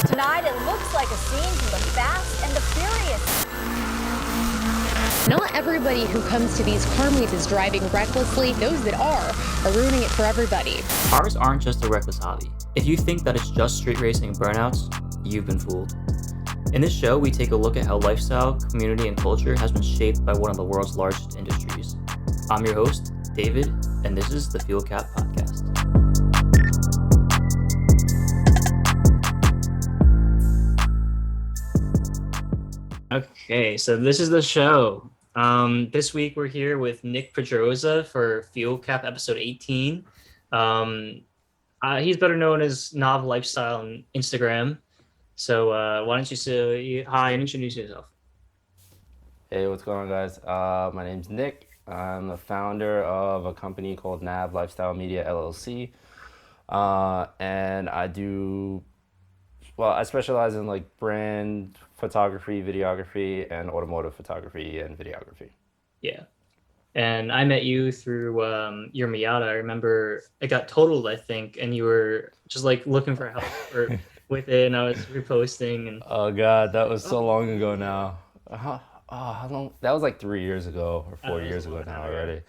Tonight, it looks like a scene from the Fast and the Furious. Not everybody who comes to these car meets is driving recklessly. Those that are ruining it for everybody. Cars aren't just a reckless hobby. If you think that it's just street racing and burnouts, you've been fooled. In this show, we take a look at how lifestyle, community, and culture has been shaped by one of the world's largest industries. I'm your host, David, and this is the Fuel Cap Podcast. Okay, so this is the show. This week we're here with Nick Pedroza for Fuel Cap episode 18. He's better known as Nav Lifestyle on Instagram. So why don't you say hi and introduce yourself? Hey, what's going on, guys? My name's Nick. I'm the founder of a company called Nav Lifestyle Media LLC. And I specialize in like brand photography, videography, and automotive photography and videography. Yeah. And I met you through your Miata. I remember it got totaled, I think, and you were just like looking for help with it, and I was reposting. And Oh God, that was so long ago now. How long? That was like 3 years ago or 4 years ago now already.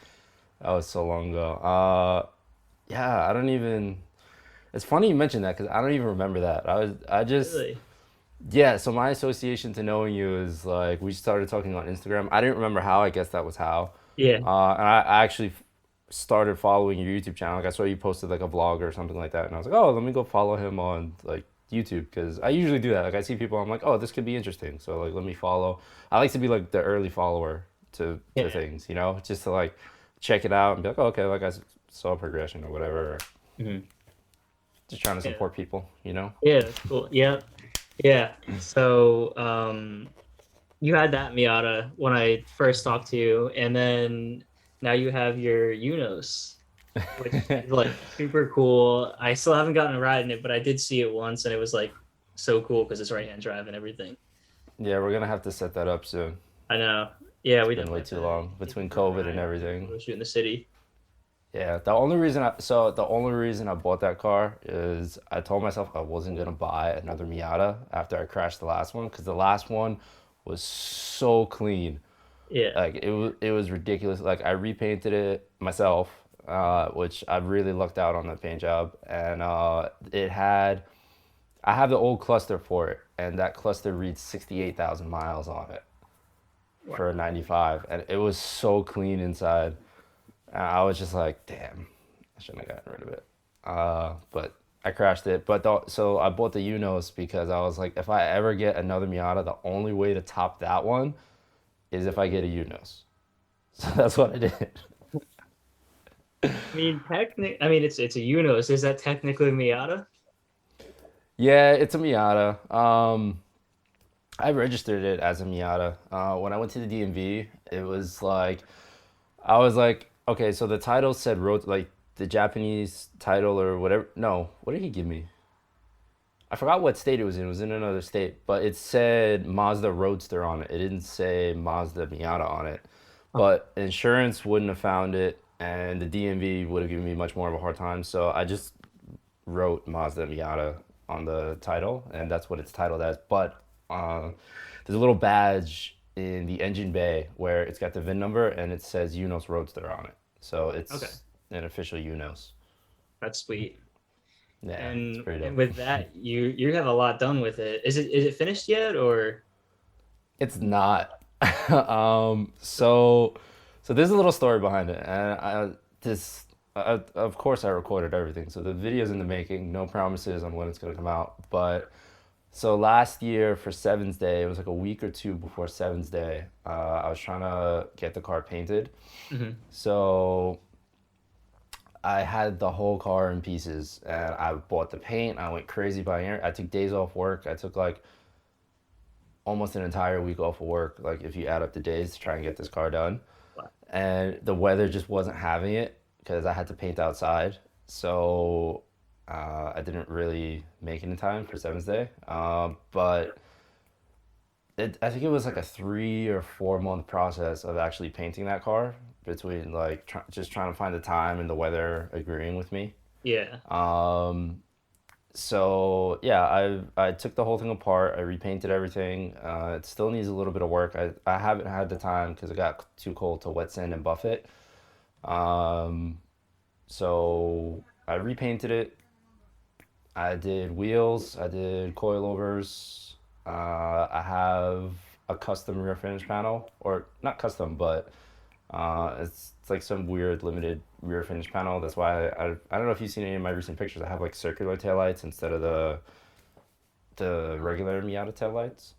That was so long ago. Yeah, I don't even. It's funny you mentioned that because I don't even remember that. Really? Yeah. So my association to knowing you is like we started talking on Instagram. I didn't remember how. I guess that was how. Yeah. And I actually started following your YouTube channel. Like I saw you posted like a vlog or something like that, and I was like, oh, let me go follow him on like YouTube because I usually do that. Like I see people, I'm like, oh, this could be interesting. So like, let me follow. I like to be like the early follower to things, you know, just to like check it out and be like, oh, okay, like I saw progression or whatever. Mm-hmm. Just trying to support people, you know. Yeah, that's cool. Yeah. So you had that Miata when I first talked to you, and then now you have your Unos, which is like super cool. I still haven't gotten a ride in it, but I did see it once, and it was like so cool because it's right-hand drive and everything. Yeah, we're gonna have to set that up soon. I know. Yeah, we It's been way too long between COVID and everything. We'll shoot in the city. Yeah, the only reason I bought that car is I told myself I wasn't gonna buy another Miata after I crashed the last one because the last one was so clean. Yeah. Like it was ridiculous. Like I repainted it myself, which I really lucked out on the paint job, and I have the old cluster for it, and that cluster reads 68,000 miles on it for a 95, and it was so clean inside. And I was just like, damn, I shouldn't have gotten rid of it. But I crashed it. So I bought the Unos because I was like, if I ever get another Miata, the only way to top that one is if I get a Unos. So that's what I did. I mean, it's a Unos. Is that technically Miata? Yeah, it's a Miata. I registered it as a Miata. When I went to the DMV, it was like, I was like, okay, so the title said road, like the Japanese title or whatever. No, what did he give me? I forgot what state it was in. It was in another state, but it said Mazda Roadster on it. It didn't say Mazda Miata on it. But insurance wouldn't have found it, and the DMV would have given me much more of a hard time. So I just wrote Mazda Miata on the title, and that's what it's titled as. But there's a little badge in the engine bay where it's got the VIN number and it says Unos Roadster on it. So it's an official Unos. That's sweet. Yeah, and, it's pretty dope. And with that, you have a lot done with it. Is it finished yet or? It's not. So there's a little story behind it, and of course I recorded everything. So the video's in the making. No promises on when it's gonna come out, but. So last year for Sevens Day, it was like a week or two before Sevens Day, I was trying to get the car painted. Mm-hmm. So I had the whole car in pieces, and I bought the paint. I went crazy buying it. I took days off work. I took like almost an entire week off of work, like if you add up the days to try and get this car done. Wow. And the weather just wasn't having it because I had to paint outside. So I didn't really make it in time for Sevens Day, but I think it was like a 3 or 4 month process of actually painting that car between like just trying to find the time and the weather agreeing with me. Yeah. So yeah, I took the whole thing apart. I repainted everything. It still needs a little bit of work. I haven't had the time because it got too cold to wet sand and buff it. Um, so I repainted it. I did wheels. I did coilovers. I have a custom rear finish panel, or not custom, but it's like some weird limited rear finish panel. That's why I don't know if you've seen any of my recent pictures. I have like circular taillights instead of the regular Miata taillights.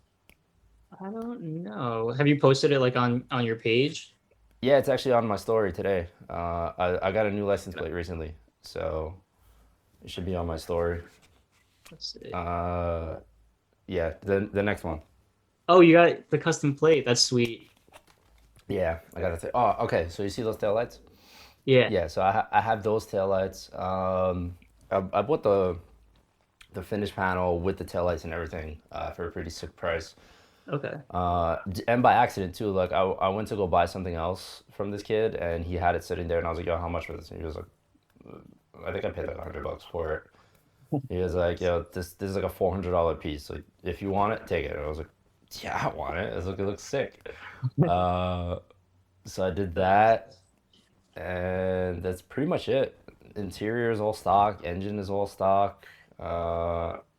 I don't know. Have you posted it like on your page? Yeah, it's actually on my story today. I got a new license plate recently, so it should be on my story. Let's see. Uh, yeah, the next one. Oh, you got the custom plate. That's sweet. Yeah, I gotta say. Oh, okay. So you see those taillights? Yeah. Yeah. So I have those taillights. I bought the finish panel with the taillights and everything for a pretty sick price. Okay. And by accident too. Like I went to go buy something else from this kid, and he had it sitting there, and I was like, "Yo, how much for this?" And he was like, "I think I paid like $100 for it." He was like, "Yo, this is like a $400 piece. Like if you want it, take it." And I was like, "Yeah, I want it. It looks sick." Uh, so I did that, and that's pretty much it. Interior is all stock. Engine is all stock.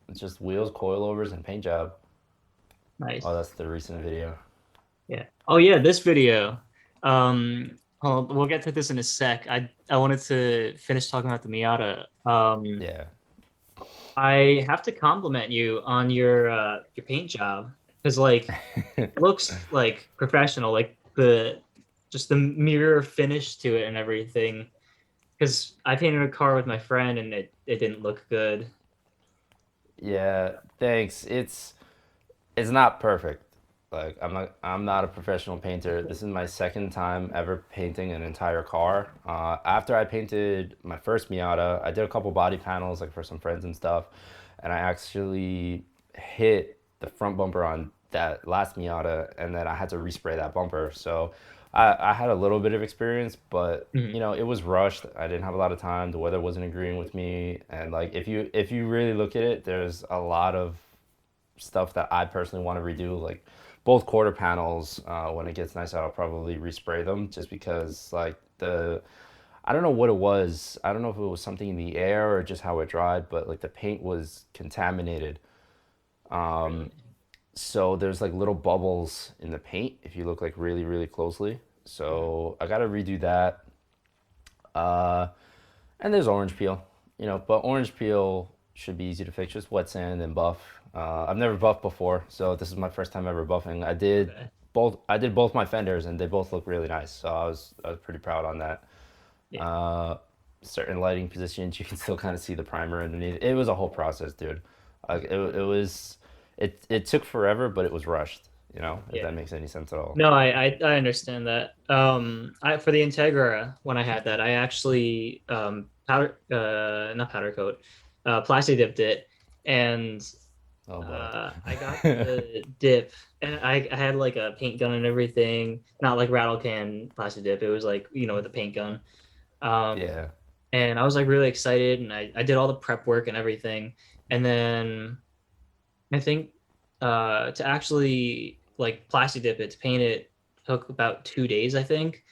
It's just wheels, coilovers, and paint job. Nice. Oh, that's the recent video. Yeah. Oh yeah, this video. We'll get to this in a sec. I wanted to finish talking about the Miata. Yeah. I have to compliment you on your paint job because like it looks like professional, like the just the mirror finish to it and everything. Because I painted a car with my friend and it didn't look good. Yeah, thanks. It's not perfect. Like I'm not a professional painter. This is my second time ever painting an entire car. After I painted my first Miata, I did a couple body panels like for some friends and stuff, and I actually hit the front bumper on that last Miata, and then I had to respray that bumper. So I had a little bit of experience, but Mhm. you know it was rushed. I didn't have a lot of time. The weather wasn't agreeing with me, and like if you really look at it, there's a lot of stuff that I personally want to redo, like both quarter panels. When it gets nice out, I'll probably respray them just because like the I don't know what it was. I don't know if it was something in the air or just how it dried, but like the paint was contaminated. Really? So there's like little bubbles in the paint if you look like really closely. Mhm. So I gotta redo that. Uh, and there's orange peel, you know, but orange peel should be easy to fix, just wet sand and buff. I've never buffed before, so this is my first time ever buffing. Okay. I did both my fenders, and they both look really nice. So I was pretty proud on that. Yeah. Uh, Certain lighting positions, you can still kind of see the primer underneath. It was a whole process, dude. Like it was, it took forever, but it was rushed. You know, if Yeah. that makes any sense at all. No, I understand that. I for the Integra when I had that, I actually powder not powder coat, plastic dipped it, and Oh boy. I got the dip, and I had like a paint gun and everything, not like rattle can plastic dip. It was like with the paint gun. Um, Yeah. and I was like really excited, and I did all the prep work and everything, and then I think to actually like plastic dip it to paint it took about 2 days, I think.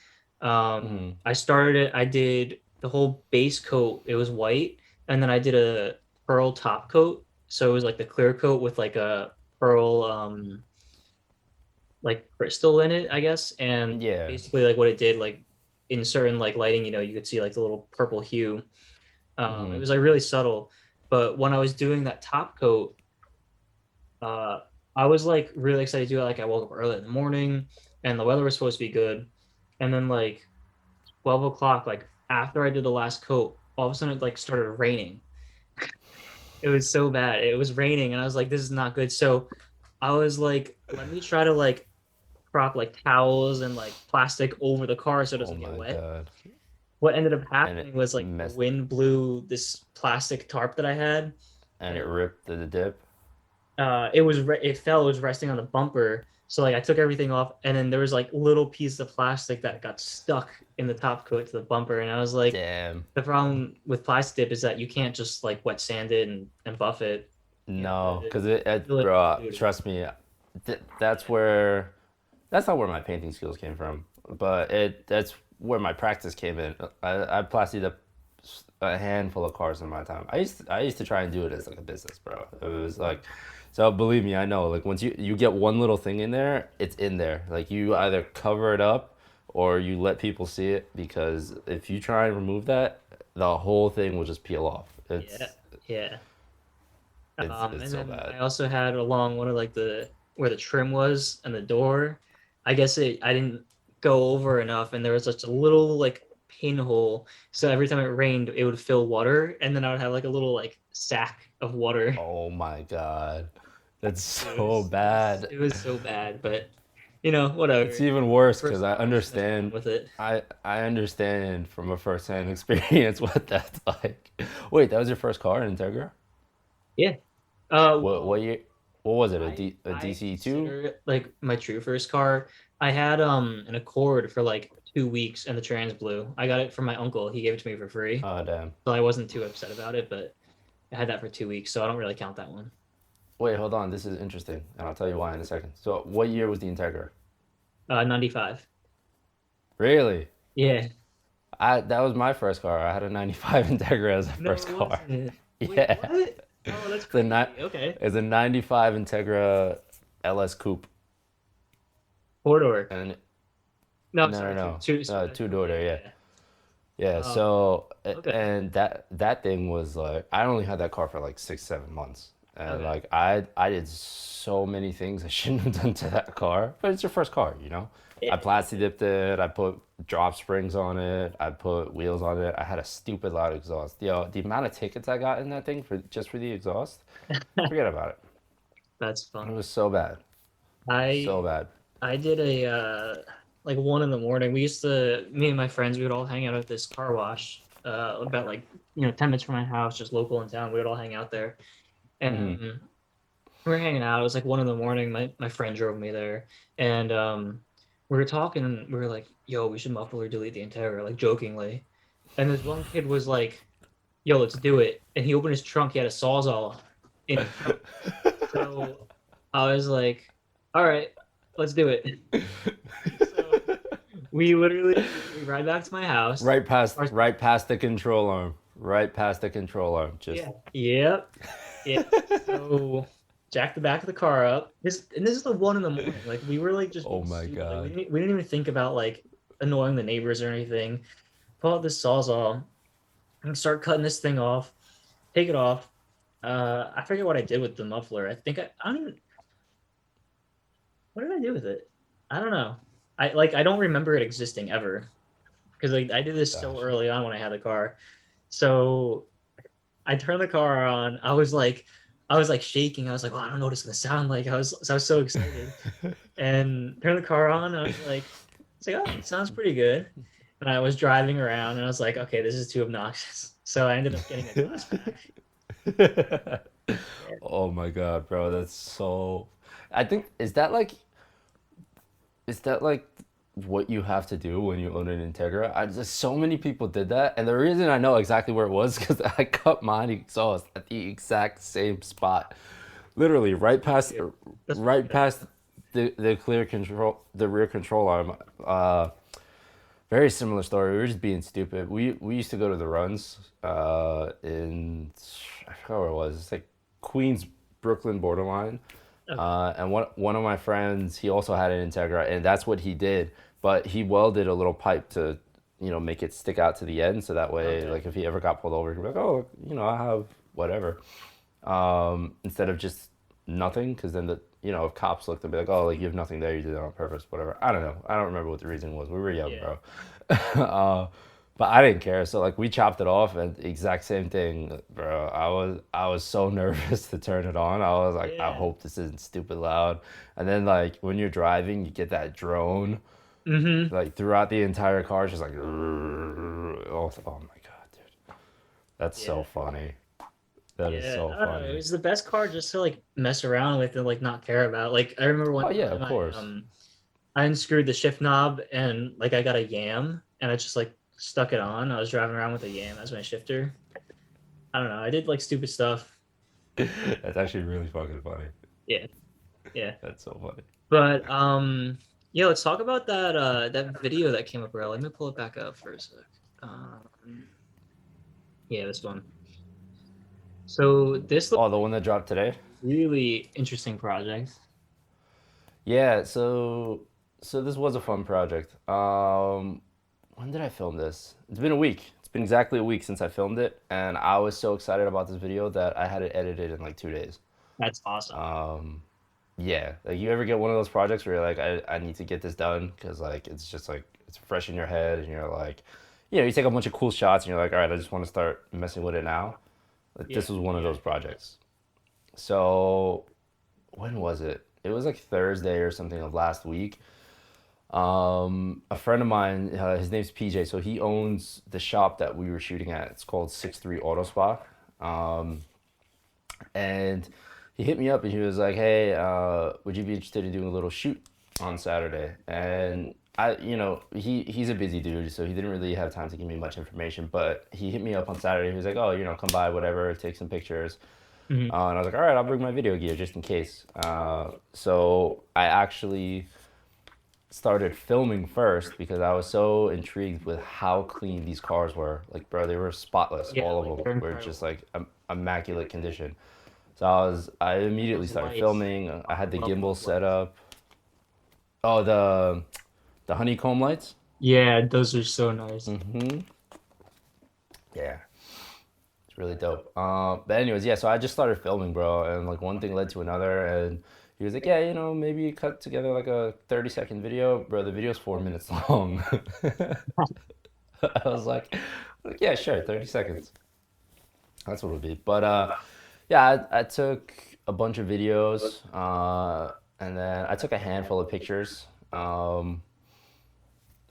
Hmm. I started it, I did the whole base coat, it was white, and then I did a pearl top coat. So it was like the clear coat with like a pearl like crystal in it, I guess. And Yeah. basically like what it did, like in certain like lighting, you could see like the little purple hue. It Hmm. was like really subtle. But when I was doing that top coat, uh, I was like really excited to do it. Like I woke up early in the morning and the weather was supposed to be good. And then like 12 o'clock, like after I did the last coat, all of a sudden it like started raining. It was so bad. It was raining and I was like, this is not good. So I was like, let me try to like prop like towels and like plastic over the car so it Oh doesn't get my wet. God. What ended up And happening it was like the messed wind blew this plastic tarp that I had and and it ripped the dip. it was it fell, it was resting on the bumper, So like I took everything off, and then there was like little pieces of plastic that got stuck in the top coat to the bumper, and I was like, Damn. the problem with plastic dip is that you can't just like wet sand it and buff it. You have No, to because seal it bro, and do it. trust me, that's where, that's not where my painting skills came from, but that's where my practice came in. I plastered up a handful of cars in my time. I used to try and do it as like a business, bro. It was like, so believe me, I know. Like once you get one little thing in there, it's in there. Like you either cover it up or you let people see it, because if you try and remove that, the whole thing will just peel off. Yeah, yeah. It's And so then bad. I also had along one of like the where the trim was and the door. I guess I didn't go over enough, and there was just a little like pinhole. So every time it rained, it would fill water, and then I would have like a little like sack of water. Oh my God. That's It so was it was bad. it was so bad, but It's whatever. even worse because First I car, just mess around understand. with it. I understand from a first-hand experience what that's like. Wait, that was your first car, an Integra? Yeah. What Well, year? What was it? I A I DC2? consider it like my true first car. I had an Accord for like 2 weeks and the trans blew. I got it from my uncle. He gave it to me for free. Oh damn. So I wasn't too upset about it, but I had that for 2 weeks, so I don't really count that one. Wait, hold on. This is interesting, and I'll tell you why in a second. So, what year was the Integra? 95. Really? Yeah. I That was my first car. I had a '95 Integra as a No, first it car. wasn't. Wait, Yeah. what? Oh, that's It's a crazy. ni- Okay. it's a '95 Integra LS Coupe, Four door. and No, I'm no, no, sorry. no, two Coupe. door Yeah, there. Yeah. yeah. Yeah, Oh, so okay. and that thing was like, I only had that car for like 6 7 months, and Okay. like I did so many things I shouldn't have done to that car, but it's your first car, you know. I Yeah. plasti dipped it, I put drop springs on it, I put wheels on it, I had a stupid loud exhaust. Yo, the amount of tickets I got in that thing for just for the exhaust, forget about it. That's It funny. was so bad, so I bad. I did a like 1 in the morning. We used to me and my friends we would all hang out at this car wash about like 10 minutes from my house, just local in town. We would all hang out there, Hmm. and we were hanging out. It was like 1 in the morning. My friend drove me there, and we were talking. And we were like, "Yo, we should muffler delete the Integra," like jokingly. And this one kid was like, "Yo, let's do it." And he opened his trunk. He had a Sawzall in his trunk. So I was like, "All right, let's do it." So we literally we ride back to my house. Our- Right past the control arm, right past the control arm. Just Yeah. Yep. Yeah. So jack the back of the car up. This is the 1 in the morning. Like we were like just oh being my stupid. Like God. we didn't even think about like annoying the neighbors or anything. Pull out this sawzall and start cutting this thing off. Take it off. I forget what I did with the muffler. I don't even what did I do with it? I don't know. I don't remember it existing ever because like I did this so Gosh. early on when I had the car. So I turned the car on. I was like shaking. I was like, "Oh, I don't know what it's gonna sound like." I was so excited, and turned the car on. And I was like, "Oh, it sounds pretty good." And I was driving around, and I was like, "Okay, this is too obnoxious." So I ended up getting a glass back. Yeah. Oh my God, bro, that's so. I think is that like what you have to do when you own an Integra? Just so many people did that, and the reason I know exactly where it was because I cut mine exhaust at the exact same spot, literally That's pretty right good. past the rear control arm. Very similar story. We were just being stupid. We used to go to the runs in, I forgot where it was. It's like Queens, Brooklyn borderline. Okay. And one of my friends, he also had an Integra, and that's what he did. But he welded a little pipe to, make it stick out to the end, so that way, Okay. like if he ever got pulled over, he'd be like, oh, I have whatever. Instead of just nothing, because then if cops look, they'll be like, oh, like you have nothing there, you did it on purpose, whatever. I don't know. I don't remember what the reason was. We were young, Yeah. bro. uh, but I didn't care. So like we chopped it off, and exact same thing, bro. I was so nervous to turn it on. I was like, I Yeah. hope this isn't stupid loud. And then like when you're driving, you get that drone Mm-hmm. like throughout the entire car, it's just like, oh my God, dude, that's so Yeah. funny. That is Yeah, so I don't know. It funny. was the best car just to like mess around with and like not care about. Like I remember one Oh yeah, time of course. I unscrewed the shift knob and like I got a yam and I just like stuck it on. I was driving around with a yam as my shifter. I don't know. I did like stupid stuff. That's actually really fucking funny. Yeah, yeah. That's so funny. But yeah, let's talk about that video that came up, bro. Let me pull it back up for a sec. Um, yeah, this one. So this looks Oh, the one that dropped today? really interesting project. Yeah, so this was a fun project. When did I film this? It's been a week. It's been exactly a week since I filmed it, and I was so excited about this video that I had it edited in like 2 days. That's awesome. Yeah, like you ever get one of those projects where you're like, I need to get this done because like it's just like it's fresh in your head, and you're like, you take a bunch of cool shots, and you're like, all right, I just want to start messing with it now. Like, this was one of those projects. So when was it? It was like Thursday or something of last week. A friend of mine, his name's PJ, so he owns the shop that we were shooting at. It's called 63 Auto Spa. And he hit me up and he was like, "Hey, would you be interested in doing a little shoot on Saturday?" And he's a busy dude, so he didn't really have time to give me much information. But he hit me up on Saturday. He was like, "Oh, come by, whatever, take some pictures." Mhm. And I was like, "All right, I'll bring my video gear just in case." So I actually started filming first because I was so intrigued with how clean these cars were. Like, bro, they were spotless. Yeah, All like, of they're them were incredible. just like immaculate condition. So I immediately Those started lights. filming. I had the Love gimbal those set lights. up. Oh, the honeycomb lights. Yeah, those are so nice. Yeah, it's really dope. But anyways, yeah. So I just started filming, bro, and like one thing led to another, and he was like, "Yeah, maybe cut together like a 30-second video, bro. The video's 4 minutes long." I was like, "Yeah, sure, 30 seconds. That's what it'll be." But yeah, I took a bunch of videos, and then I took a handful of pictures. I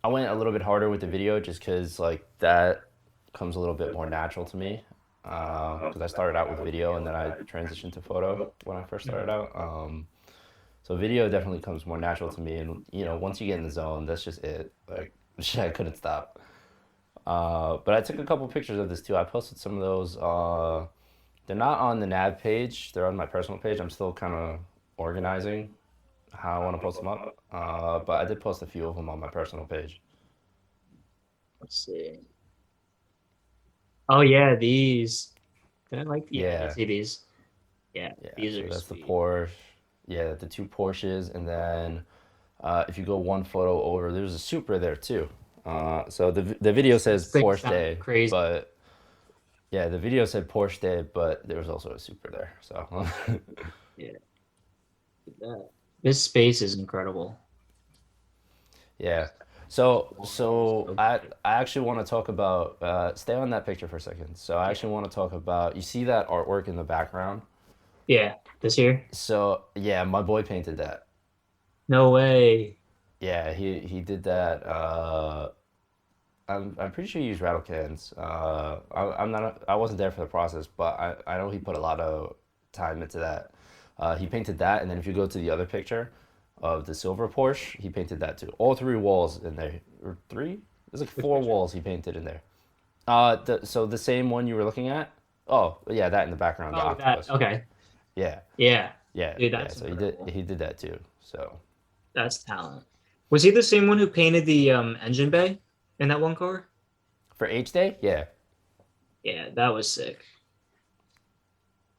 went a little bit harder with the video just because like that comes a little bit more natural to me. Because I started out with video and then I transitioned to photo when I first started out. So video definitely comes more natural to me, and once you get in the zone, that's just it. Like, shit, I couldn't stop. But I took a couple pictures of this too. I posted some of those. They're not on the nav page. They're on my personal page. I'm still kind of organizing how I want to post them up. But I did post a few of them on my personal page. Let's see. Oh yeah, these. Did I like? Yeah, I Yeah, see these. Yeah, yeah. these So are that's the sweet. Porsche. Yeah, the two Porsches, and then if you go one photo over, there's a Supra there too. So the video says Things Porsche sound Day, crazy. but yeah, the video said Porsche Day, but there was also a Supra there. So Yeah, look at that. This space is incredible. yeah. So Wow, so so I big. I actually want to talk about stay on that picture for a second. So I Yeah, actually want to talk about you see that artwork in the background. yeah. This here? So yeah, my boy painted that. No way. Yeah, he did that. I'm pretty sure he used rattle cans. I'm not. I wasn't there for the process, but I know he put a lot of time into that. He painted that, and then if you go to the other picture of the silver Porsche, he painted that too. All three walls in there, or three? There's like Which four picture? walls he painted in there. So the same one you were looking at. Oh, yeah, that in the background, the Oh, that. octopus. Okay. Yeah, Yeah. yeah, Dude, yeah. that's So incredible. he did that too. So That's talent. Was he the same one who painted the engine bay in that one car? for H Day, yeah, Yeah, that was sick.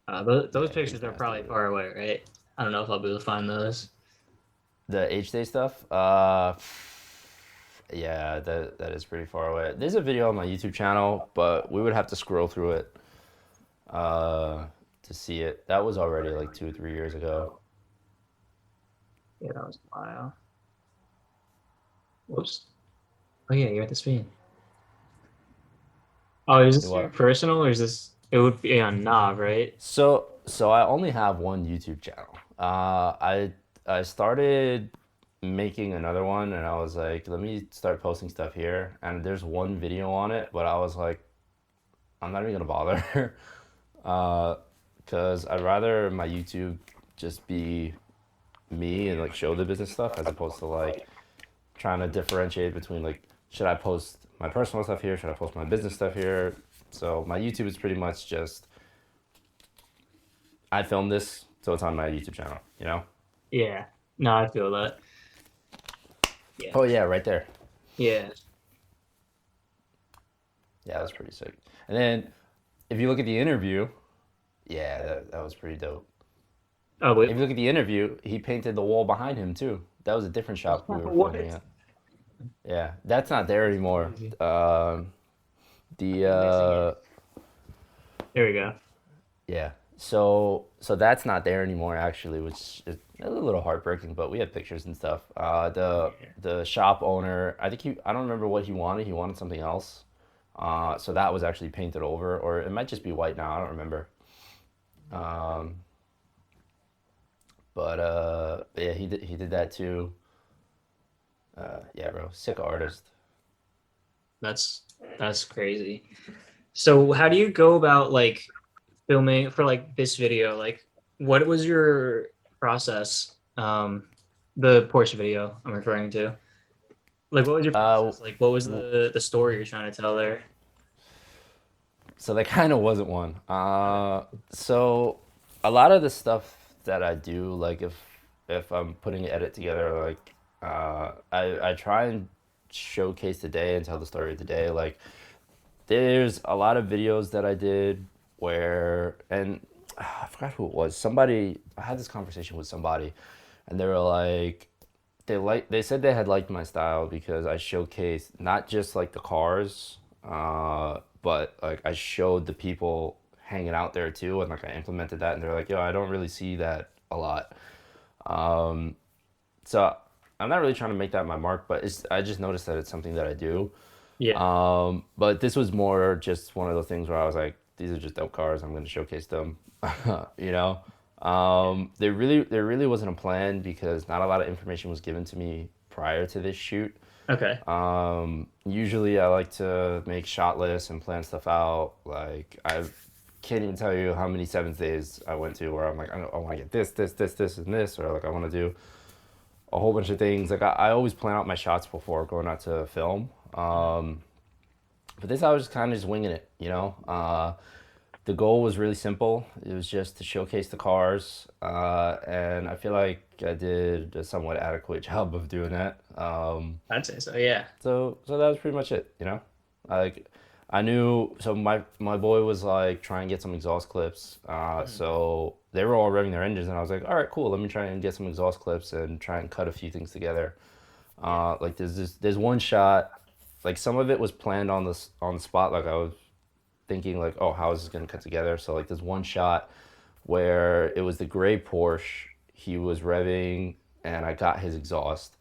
Those yeah, he's pictures are nasty probably with it. far away, right? I don't know if I'll be able to find those. The H Day stuff, yeah, that is pretty far away. There's a video on my YouTube channel, but we would have to scroll through it uh, to see it. That was already like 2 or 3 years ago. Yeah, that was a while. Whoops. Oh yeah, you're at the screen. Oh, is Do this your what? personal or is this? It would be on Nav, right? So I only have one YouTube channel. I started making another one, and I was like, let me start posting stuff here. And there's one video on it, but I was like, I'm not even gonna bother. Because I'd rather my YouTube just be me and like show the business stuff as opposed to like trying to differentiate between like should I post my personal stuff here, should I post my business stuff here. So my YouTube is pretty much just I filmed this, so it's on my YouTube channel, you know? Yeah. No, I feel that. Yeah. Oh yeah, right there. Yeah. Yeah, that's pretty sick. And then if you look at the interview, yeah, that was pretty dope. Oh If wait. you look at the interview, he painted the wall behind him too. That was a different shop we were What? filming at. Yeah, that's not there anymore. Crazy. The There we go. yeah, so that's not there anymore actually, which is a little heartbreaking. But we had pictures and stuff. The shop owner, I don't remember what he wanted. He wanted something else. So that was actually painted over, or it might just be white now. I don't remember. Um, but yeah, he did that too. Yeah, bro, sick artist. That's that's crazy. So how do you go about like filming for like this video? Like what was your process? The Porsche video I'm referring to. Like what was your Uh, process? Like what was the story you're trying to tell there? so there kind of wasn't one. So a lot of the stuff that I do, like if I'm putting an edit together, like I try and showcase the day and tell the story of the day. Like there's a lot of videos that I did where, and I forgot who it was. Somebody, I had this conversation with somebody, and they were like, they said they had liked my style because I showcased not just like the cars, but like I showed the people hanging out there too, and like I implemented that, and they're like, yo, I don't really see that a lot. So I'm not really trying to make that my mark, but I just noticed that it's something that I do. Yeah. But this was more just one of those things where I was like, these are just dope cars. I'm going to showcase them, you know? There really wasn't a plan because not a lot of information was given to me prior to this shoot. Okay. Usually I like to make shot lists and plan stuff out. Like I can't even tell you how many seventh days I went to where I'm like, I want to get this, and this, or like I want to do a whole bunch of things. Like I always plan out my shots before going out to film. But this I was just kind of just winging it, you know. The goal was really simple. It was just to showcase the cars, and I feel like I did a somewhat adequate job of doing that. I'd say so, yeah. So that was pretty much it, you know. Like I knew. So my boy was like try and get some exhaust clips. So they were all revving their engines, and I was like, all right, cool. Let me try and get some exhaust clips and try and cut a few things together. Like there's one shot. Like some of it was planned on the spot. Like I was thinking like, oh, how is this gonna cut together? So like there's one shot where it was the gray Porsche. He was revving, and I got his exhaust.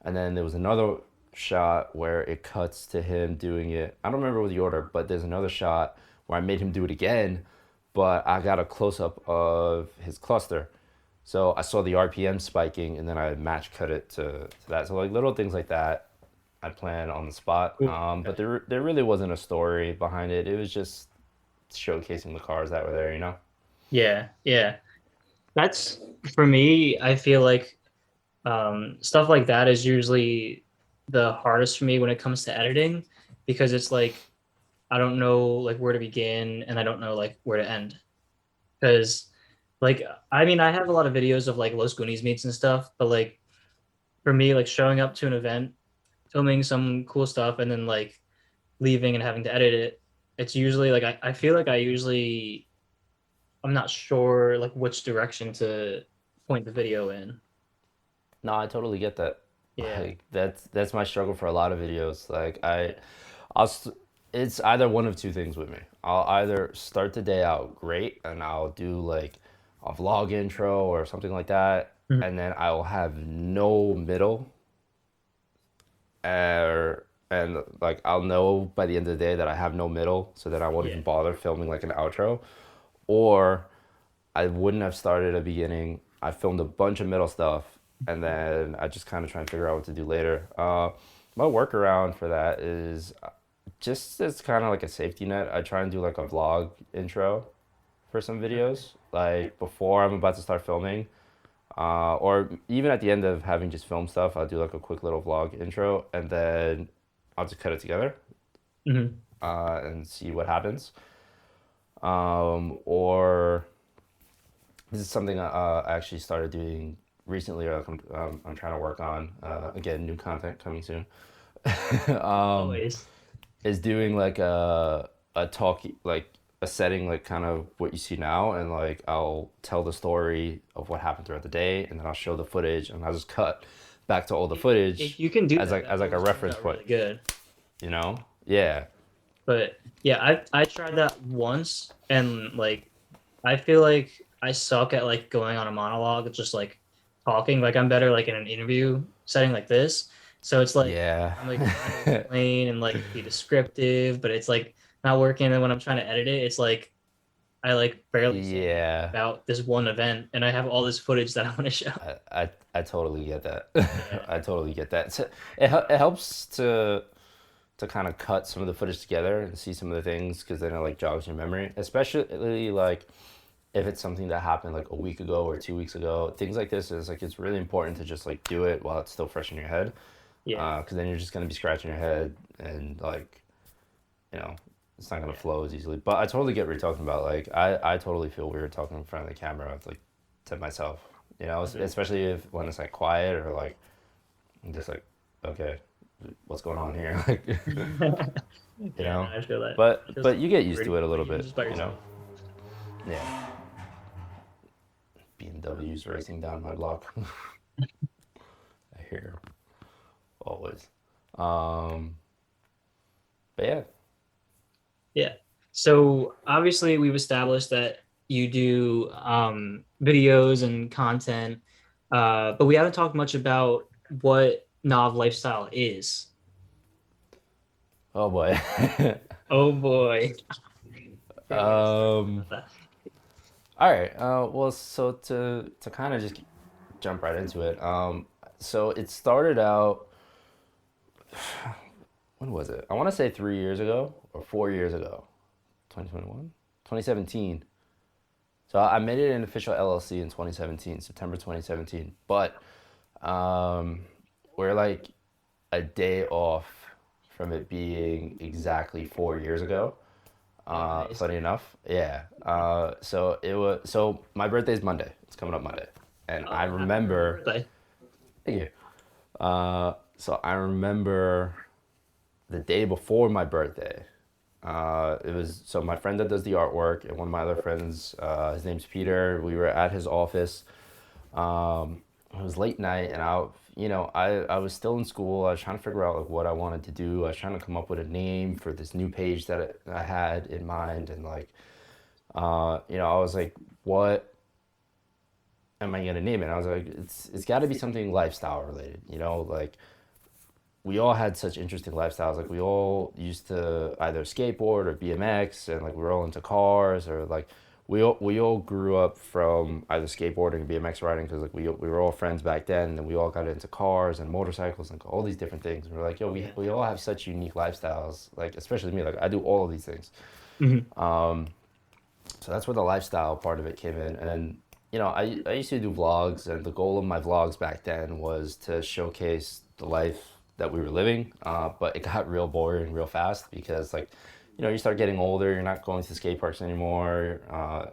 And then there was another shot where it cuts to him doing it. I don't remember the order, but there's another shot where I made him do it again, but I got a close up of his cluster. So I saw the RPM spiking, and then I match cut it to that. So like little things like that I planned on the spot. But there really wasn't a story behind it. It was just showcasing the cars that were there, you know? Yeah, yeah. That's for me, I feel like stuff like that is usually the hardest for me when it comes to editing because it's like I don't know like where to begin and I don't know like where to end. Because like I mean I have a lot of videos of like Los Goonies meets and stuff, but like for me, like showing up to an event, filming some cool stuff, and then like leaving and having to edit it, it's usually like I feel like I'm not sure like which direction to point the video in. No, I totally get that. Yeah. Like that's my struggle for a lot of videos. Like I'll it's either one of two things with me. I'll either start the day out great and I'll do like a vlog intro or something like that, Mhm. and then I'll have no middle, and like I'll know by the end of the day that I have no middle, so that I won't Yeah. even bother filming like an outro, or I wouldn't have started a beginning. I filmed a bunch of middle stuff, and then I just kind of try and figure out what to do later. My workaround for that is just as kind of like a safety net. I try and do like a vlog intro for some videos, like before I'm about to start filming, or even at the end of having just film stuff, I'll do like a quick little vlog intro, and then I'll just cut it together Hmm. and see what happens. Or this is something I actually started doing recently, or like I'm trying to work on. Again, new content coming soon. Always. Is doing like a talk, like a setting, like kind of what you see now, and like I'll tell the story of what happened throughout the day, and then I'll show the footage, and I'll just cut back to all the If footage you can do as that, like that a always turns reference out point, really good. you know? Yeah. But yeah, I tried that once, and like I feel like I suck at like going on a monologue. It's just like talking. Like I'm better like in an interview setting like this. So it's like Yeah. I'm like trying to explain and like be descriptive, but it's like not working. And when I'm trying to edit it, it's like I like barely say anything Yeah. about this one event, and I have all this footage that I want to show. I totally get that. Yeah. I totally get that. So it helps to kind of cut some of the footage together and see some of the things, because then it like jogs your memory, especially like if it's something that happened like a week ago or 2 weeks ago. Things like this is like, it's really important to just like do it while it's still fresh in your head, Yeah. because then you're just going to be scratching your head, and like, you know, it's not going to flow as easily. But I totally get what you're talking about. Like I totally feel weird talking in front of the camera, like to myself, you know, especially if when it's like quiet, or like I'm just like, okay, what's going on here? Like, you Yeah, know. no, I feel that. But Just you get used pretty- to it a little even bit, just by you know. yourself. Yeah. BMWs racing down my block. I hear always. But yeah. Yeah. So obviously we've established that you do videos and content, but we haven't talked much about what Nav lifestyle is. Oh boy. Oh boy. Okay, we gotta start talking um. about that. All right. Well, so to kind of just jump right into it. So it started out. When was it? I want to say 3 years ago or 4 years ago. 2021, 2017. So I made it an official LLC in 2017, September 2017. But we're like a day off from it being exactly 4 years ago. Oh, nice. Funny enough, yeah. So my birthday's Monday. It's coming up Monday, and I Oh, happy early remember. birthday. Thank you. So I remember the day before my birthday. It was so my friend that does the artwork, and one of my other friends, his name's Peter. We were at his office. It was late night, and I was still in school. I was trying to figure out like what I wanted to do. I was trying to come up with a name for this new page that I had in mind, and like, I was like, what am I gonna name it? I was like, it's got to be something lifestyle related. Like we all had such interesting lifestyles. Like we all used to either skateboard or BMX, and like we were all into cars, or like we all grew up from either skateboarding or BMX riding, because like we were all friends back then, and we all got into cars and motorcycles and all these different things. And we're like, yo, we all have such unique lifestyles. Like especially me, like I do all of these things. So that's where the lifestyle part of it came in. And then, I used to do vlogs, and the goal of my vlogs back then was to showcase the life that we were living. But it got real boring real fast, because like, you start getting older, you're not going to skate parks anymore,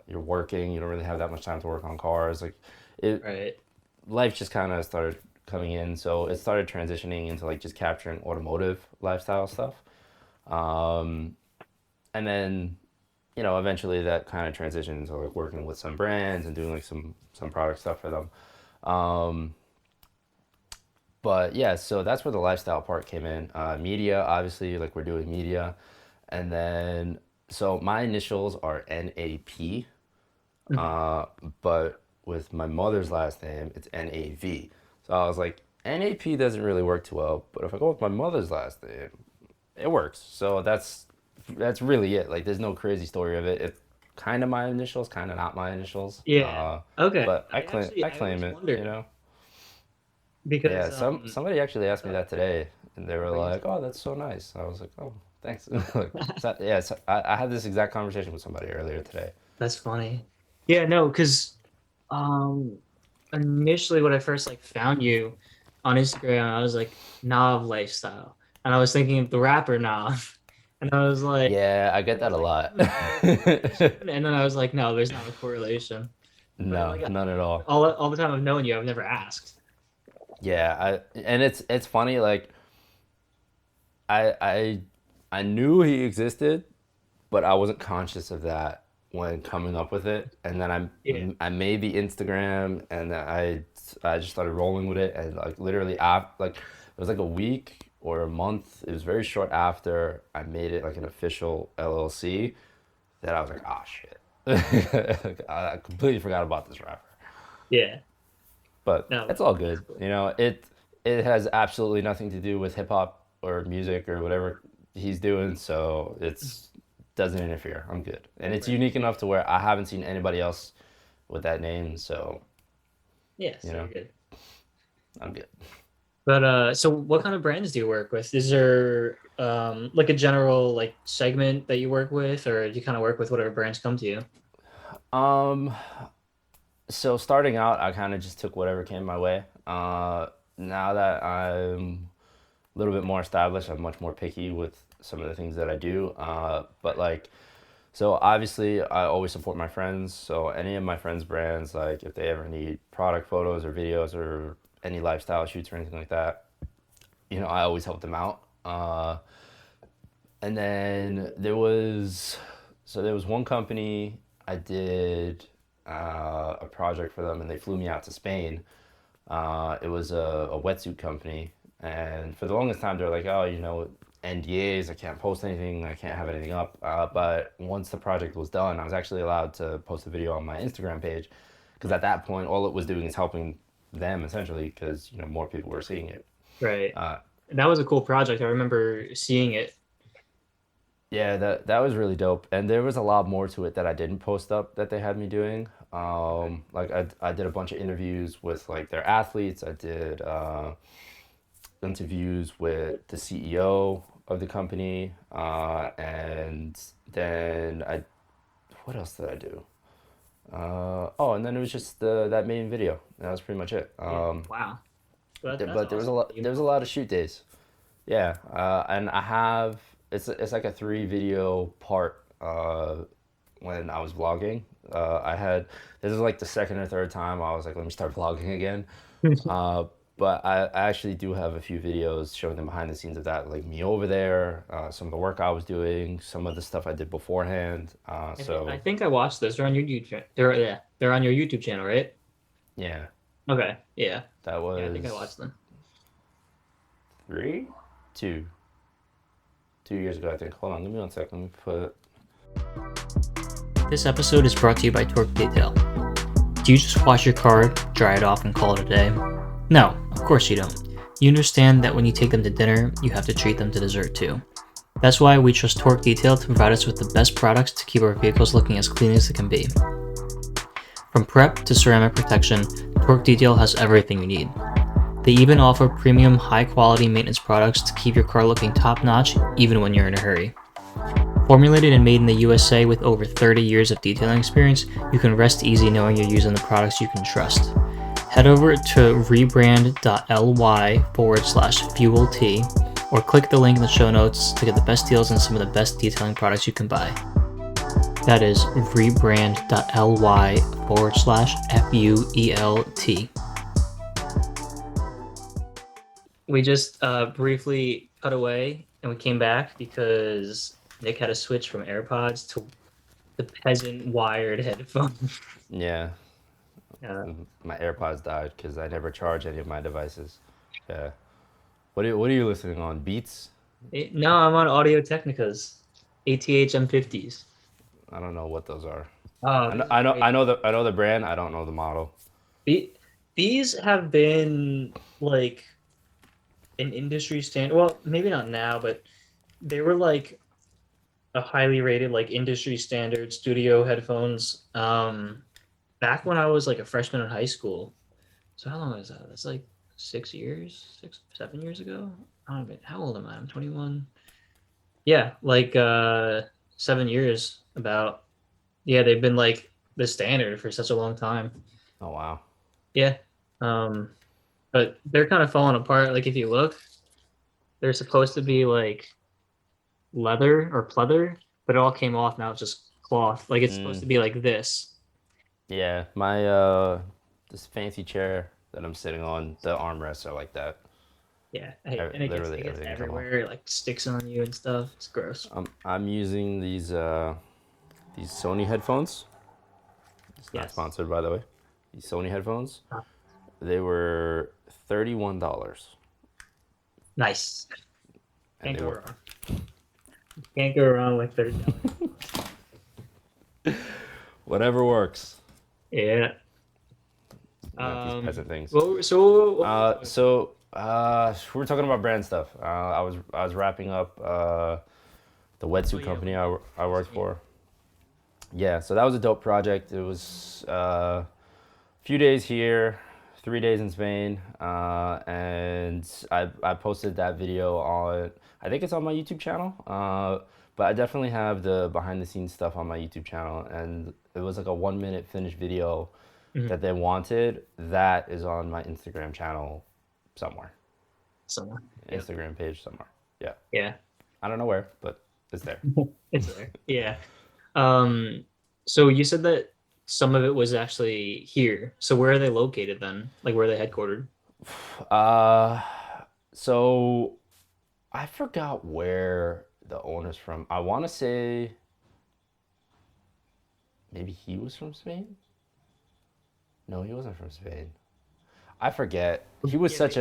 you're working, you don't really have that much time to work on cars. Like Right. life just kind of started coming in. So it started transitioning into like just capturing automotive lifestyle stuff. And then, eventually that kind of transitioned into like working with some brands and doing like some product stuff for them. But yeah, so that's where the lifestyle part came in. Media, obviously, like we're doing media. And then, so my initials are NAP, but with my mother's last name, it's NAV. So I was like, NAP doesn't really work too well, but if I go with my mother's last name, it works. So that's really it. Like, there's no crazy story of it. It's kind of my initials, kind of not my initials. Yeah. Okay. But I I always claim it, wondered Yeah, because somebody actually asked me that today, and they were what you like, say? "Oh, that's so nice." I was like, "Oh, thanks." Like, I had this exact conversation with somebody earlier today. That's funny. Yeah, no, because um initially when I first like found you on Instagram, I was like Nav lifestyle. And I was thinking of the rapper Nav. And I was like Yeah, I get I that was a like, lot. there's a correlation. And then I was like, no, there's not a correlation. But No, like none at all. all the time I've known you, I've never asked. Yeah, and it's funny, like I I I knew he existed, but I wasn't conscious of that when coming up with it. And then Yeah. I made the Instagram, and then I just started rolling with it, and like literally after, like it was like a week or a month. It was very short after I made it like an official LLC that I was like, ah, shit. I completely forgot about this rapper. Yeah. But No, it's all that's good. cool. You know, it has absolutely nothing to do with hip hop or music or whatever he's doing, so it's doesn't interfere. I'm good. And it's Right. unique enough to where I haven't seen anybody else with that name, so, Yeah, you so you're know, good. I'm good. But so what kind of brands do you work with? Is there like a general like segment that you work with, or do you kind of work with whatever brands come to you? Um, so starting out, I kind of just took whatever came my way. Now that I'm a little bit more established, I'm much more picky with some of the things that I do. But like, so obviously, I always support my friends. So any of my friends' brands, like if they ever need product photos or videos or any lifestyle shoots or anything like that, you know, I always help them out. And then there was one company I did a project for them, and they flew me out to Spain. It was a wetsuit company, and for the longest time, they're like, "Oh, you know, NDAs. I can't post anything. I can't have anything up." But once the project was done, I was actually allowed to post a video on my Instagram page, because at that point, all it was doing is helping them essentially, because you know more people were seeing it. Right. Uh, That was a cool project. I remember seeing it. yeah, that was really dope, and there was a lot more to it that I didn't post up that they had me doing. Like I did a bunch of interviews with like their athletes. I did interviews with the CEO of the company, and then I what else did I do? Oh, and then it was just that main video. That was pretty much it. Yeah. Wow. That's But awesome. there was a lot of shoot days. Yeah, and I have it's like a 3 video part. When I was vlogging, I had this is like the second or third time I was like, let me start vlogging again. Uh, but I actually do have a few videos showing the behind the scenes of that, like me over there, some of the work I was doing, some of the stuff I did beforehand. I So think I watched this. They're on your YouTube. They're yeah. They're on your YouTube channel, right? yeah, Okay. Yeah. that Yeah. I think I was watched them. three, two, 2 years ago, I think. Hold on, give me 1 second. Let me put. This episode is brought to you by Torque Detail. Do you just wash your car, dry it off, and call it a day? No, of course you don't. You understand that when you take them to dinner, you have to treat them to dessert too. That's why we trust Torque Detail to provide us with the best products to keep our vehicles looking as clean as they can be. From prep to ceramic protection, Torque Detail has everything you need. They even offer premium, high-quality maintenance products to keep your car looking top-notch even when you're in a hurry. Formulated and made in the USA with over 30 years of detailing experience, you can rest easy knowing you're using the products you can trust. Head over to rebrand.ly/fuel-t or click the link in the show notes to get the best deals on some of the best detailing products you can buy. That is rebrand.ly/fuelt. We just briefly cut away and we came back because Nick had to switch from AirPods to the peasant wired headphones. Yeah, Uh, my AirPods died because I never charge any of my devices. Yeah. What are you listening on? Beats? no, I'm on Audio Technica's ATH M50s. I don't know what those are. Oh, these are great. I know the brand. I don't know the model. The- These have been like an industry standard. Well, maybe not now, but they were like a highly rated like industry standard studio headphones back when I was like a freshman in high school. So how long is that? That's like 6 years, 7 years ago. I don't know. How old am I? I'm 21. Yeah, like 7 years about. Yeah, they've been like the standard for such a long time. Oh wow. Yeah. Um, but they're kind of falling apart. Like if you look, they're supposed to be like leather or pleather, but it all came off. Now it's just cloth. Like it's supposed Mm, to be like this. yeah, my this fancy chair that I'm sitting on, the armrests are like that. Yeah, and Literally it gets everything come off. everywhere. It, like sticks on you and stuff. It's gross. I'm using these Sony headphones. It's not Yes. sponsored, by the way. These Sony headphones. Uh, They were $31, Nice. and Can't they go work. wrong. Can't go wrong with $30. Whatever works. Yeah. Not these peasant things. Well, so We're talking about brand stuff. I was wrapping up the wetsuit yeah, company I worked for. Yeah, so that was a dope project. It was a few days here, 3 days in Spain, and I posted that video on. I think it's on my YouTube channel. But I definitely have the behind the scenes stuff on my YouTube channel, and it was like a 1 minute finished video that they wanted. That is on my Instagram channel somewhere, somewhere. Yeah. Instagram page somewhere. Yeah, Yeah. I don't know where, but it's there. It's there. Yeah. So you said that some of it was actually here. So where are they located then? Like where are they headquartered? Uh, so I forgot where the owner's from. I want to say maybe he was from Spain. No, he wasn't from Spain. I forget. He was such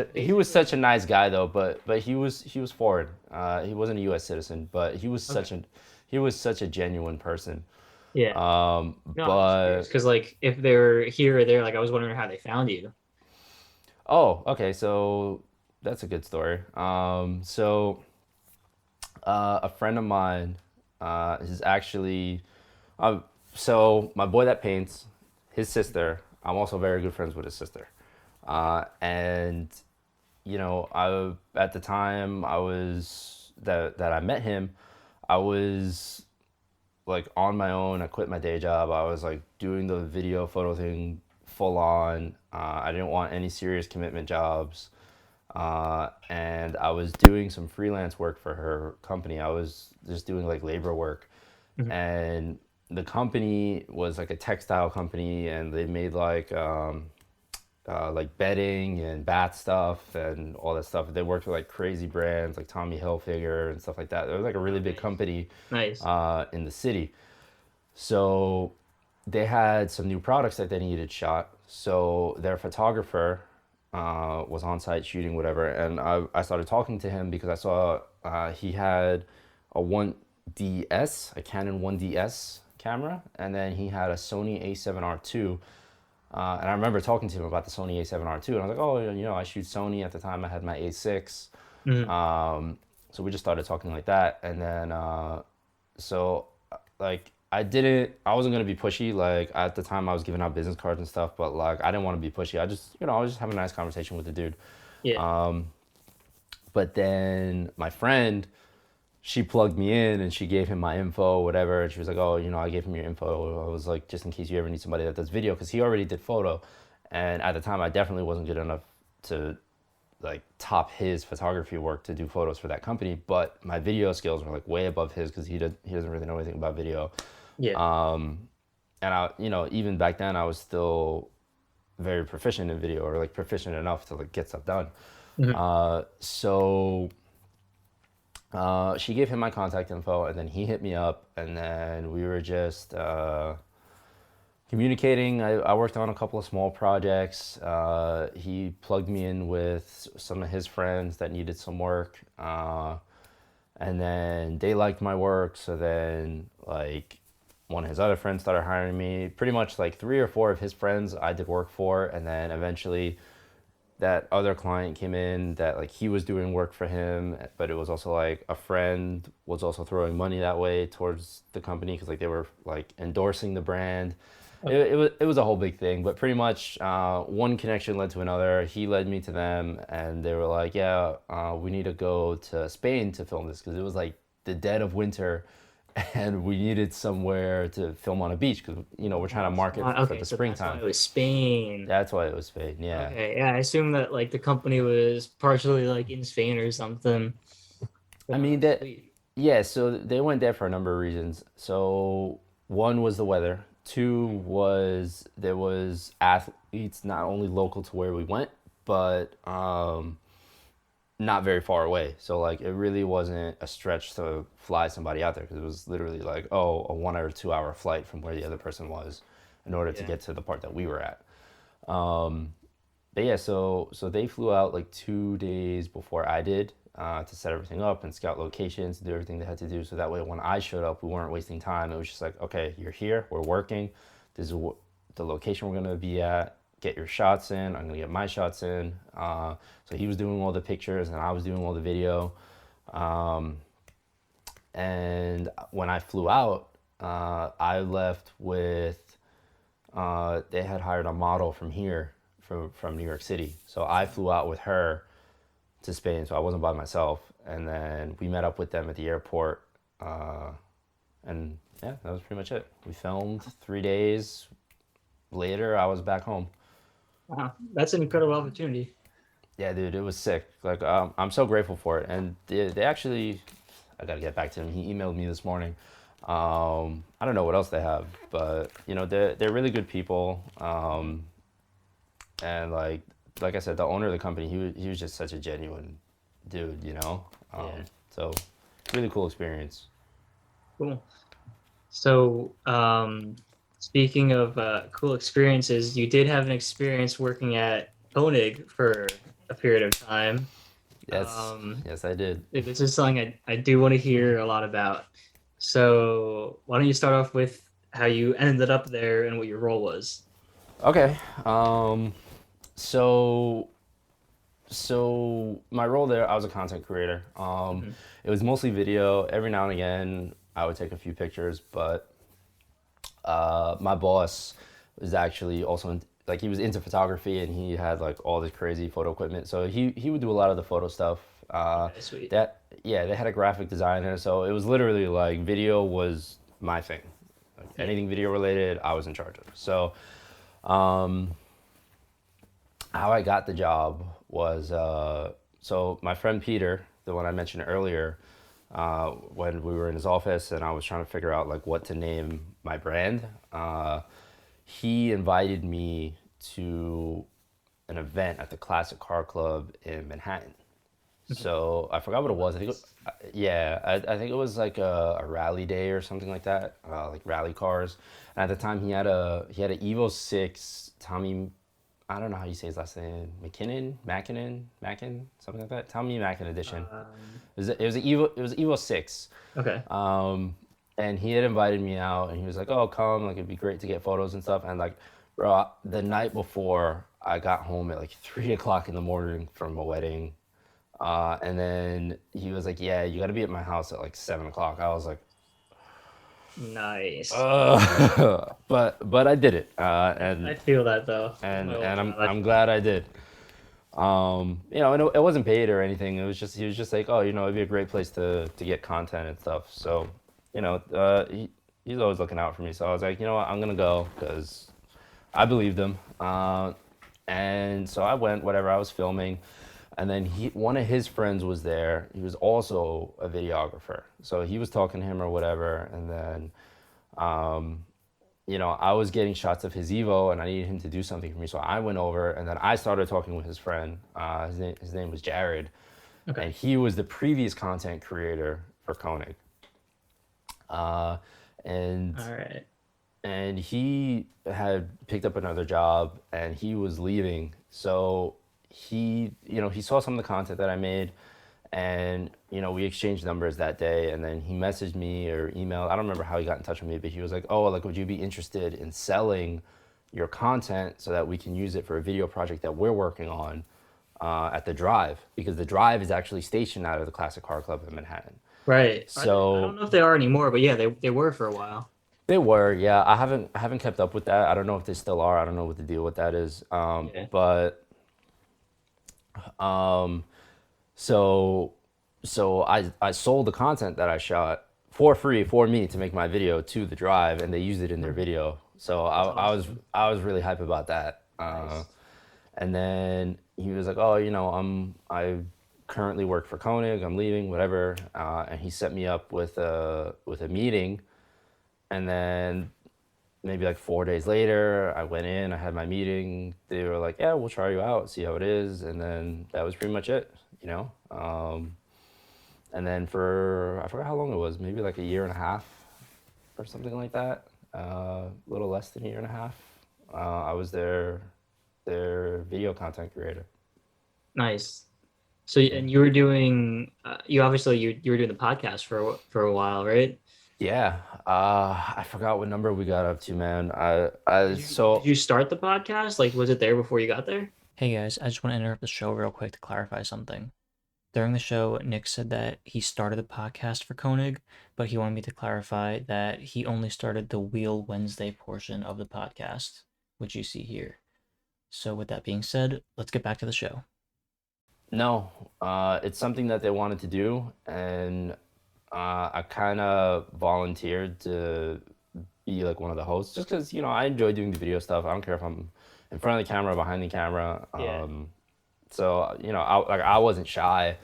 a nice guy though, but he was foreign. He wasn't a U.S. citizen, but he was such a genuine person. Yeah. But Because like if they're here or there, like I was wondering how they found you. oh, okay, so that's a good story. A friend of mine is actually, so my boy that paints, his sister. I'm also very good friends with his sister, and at the time I was that I met him, I was like on my own. I quit my day job. I was like doing the video photo thing full on. I didn't want any serious commitment jobs. And I was doing some freelance work for her company. I was just doing like labor work. And the company was like a textile company, and they made like bedding and bath stuff and all that stuff. They worked with like crazy brands like Tommy Hilfiger and stuff like that. It was like a really big company Nice. in the city. So they had some new products that they needed shot. So their photographer was on site shooting whatever, and I started talking to him because I saw he had a 1DS, a Canon 1DS camera, and then he had a Sony A7R2. And I remember talking to him about the Sony A7R2, and I was like, oh, I shoot Sony at the time. I had my A6. So we just started talking like that, and then so like I wasn't gonna be pushy. Like at the time, I was giving out business cards and stuff, but like I didn't want to be pushy. I was just having a nice conversation with the dude. Yeah. But then my friend, she plugged me in and she gave him my info, whatever. And she was like, oh, I gave him your info. I was like, just in case you ever need somebody that does video, because he already did photo. And at the time, I definitely wasn't good enough to like top his photography work to do photos for that company. But my video skills were like way above his because he doesn't really know anything about video. Yeah. And even back then, I was still very proficient in video, or like proficient enough to like get stuff done. So she gave him my contact info, and then he hit me up, and then we were just communicating. I worked on a couple of small projects. He plugged me in with some of his friends that needed some work, and then they liked my work. So then like one of his other friends started hiring me. Pretty much like 3 or 4 of his friends I did work for, and then eventually that other client came in that like he was doing work for him, but it was also like a friend was also throwing money that way towards the company because like they were like endorsing the brand. It was a whole big thing, but pretty much one connection led to another. He led me to them, and they were like, yeah, we need to go to Spain to film this because it was like the dead of winter and we needed somewhere to film on a beach because we're trying to market for Okay, the so that's why springtime. it was Spain. That's why it was Spain. Yeah. Okay, yeah, I assume that like the company was partially like in Spain or something. But I no, mean that's that. sweet. Yeah. So they went there for a number of reasons. So one was the weather. Two was there was athletes not only local to where we went, but not very far away. So like it really wasn't a stretch to fly somebody out there because it was literally like, oh, a 1 or 2 hour flight from where the other person was in order to Yeah. get to the part that we were at. But yeah, so they flew out like 2 days before I did, to set everything up and scout locations, do everything they had to do. So that way, when I showed up, we weren't wasting time. It was just like, okay, you're here, we're working. This is the location we're gonna be at. Get your shots in. I'm gonna get my shots in. So he was doing all the pictures and I was doing all the video. And when I flew out, I left with they had hired a model from here, from New York City. So I flew out with her to Spain, so I wasn't by myself. And then we met up with them at the airport, and yeah, that was pretty much it. We filmed 3 days later. I was back home. Wow, that's an incredible opportunity. Yeah, dude, it was sick. Like, I'm so grateful for it. And they actually, I gotta get back to him. He emailed me this morning. I don't know what else they have, but they're really good people. And like I said, the owner of the company, he was just such a genuine dude. Yeah. So really cool experience. Cool. So, speaking of cool experiences, you did have an experience working at Koenig for a period of time. Yes, Um, yes, I did. this is something I do want to hear a lot about. So, why don't you start off with how you ended up there and what your role was? Okay. So my role there, I was a content creator. Mhm. It was mostly video. Every now and again, I would take a few pictures, but my boss was actually also like he was into photography and he had like all this crazy photo equipment. So he would do a lot of the photo stuff. Okay, sweet. They had a graphic designer, so it was literally like video was my thing. Like anything video related, I was in charge of. So how I got the job was so my friend Peter, the one I mentioned earlier, when we were in his office and I was trying to figure out like what to name my brand, he invited me to an event at the Classic Car Club in Manhattan. So I forgot what it was. I think, yeah, I think it was like a rally day or something like that, like rally cars. And at the time, he had an Evo 6 Tommy. I don't know how you say his last name. Mackin, something like that. Tommy Mackin edition. It was Evo 6. Okay. And he had invited me out, and he was like, "Oh, come! Like it'd be great to get photos and stuff." And like, bro, the night before, I got home at like 3 o'clock in the morning from a wedding, and then he was like, "Yeah, you got to be at my house at like 7 o'clock." I was like, Nice. but I did it, I feel that though. and I'm I I'm glad I did. And it wasn't paid or anything. It was just he was just like, oh, it'd be a great place to get content and stuff. So, he's always looking out for me. So I was like, you know what, I'm gonna go because I believed him. And so I went. Whatever, I was filming, and then one of his friends was there. He was also a videographer. So he was talking to him or whatever, and then I was getting shots of his Evo and I needed him to do something for me. So I went over and then I started talking with his friend. His name was Jared. Okay. And he was the previous content creator for Koenig. And All right. and he had picked up another job and he was leaving. So he saw some of the content that I made and we exchanged numbers that day and then he messaged me or emailed. I don't remember how he got in touch with me, but he was like, oh, like would you be interested in selling your content so that we can use it for a video project that we're working on at the Drive, because the Drive is actually stationed out of the Classic Car Club in Manhattan. Right. So I don't know if they are anymore, but yeah, they were for a while. they were, yeah. I haven't kept up with that. I don't know if they still are. I don't know what the deal with that is. Yeah. But so I sold the content that I shot for free for me to make my video to the drive, and they used it in their video. So awesome. I was really hype about that. Nice. And then he was like, "Oh, I currently work for Koenig. I'm leaving, whatever." And he set me up with a meeting, and then maybe like 4 days later, I went in. I had my meeting. They were like, "Yeah, we'll try you out, see how it is," and then that was pretty much it. And then for I forgot how long it was, maybe like a year and a half or something like that. A little less than a year and a half. I was their video content creator. Nice. So and you were doing you obviously you were doing the podcast for a while, right? Yeah, I forgot what number we got up to, man. So Did you start the podcast? Like, was it there before you got there? Hey guys, I just want to interrupt the show real quick to clarify something. During the show, Nick said that he started the podcast for Koenig, but he wanted me to clarify that he only started the Wheel Wednesday portion of the podcast, which you see here. So with that being said, let's get back to the show. no, it's something that they wanted to do, and I kind of volunteered to be like one of the hosts, just because I enjoy doing the video stuff. I don't care if I'm in front of the camera, behind the camera. Yeah. So I wasn't shy,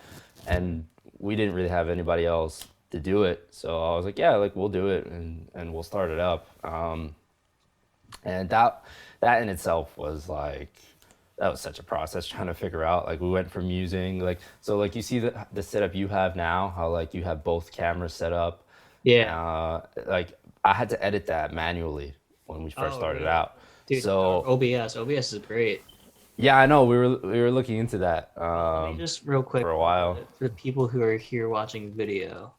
and we didn't really have anybody else to do it. So I was like, yeah, like we'll do it, and we'll start it up. And that in itself was like that was such a process trying to figure out. Like we went from using like you see the setup you have now, how like you have both cameras set up. Yeah. Like I had to edit that manually when we first Oh, started really? out. Dude, So OBS is great. yeah, I know we were looking into that Let me just real quick for a while. for the people who are here watching video,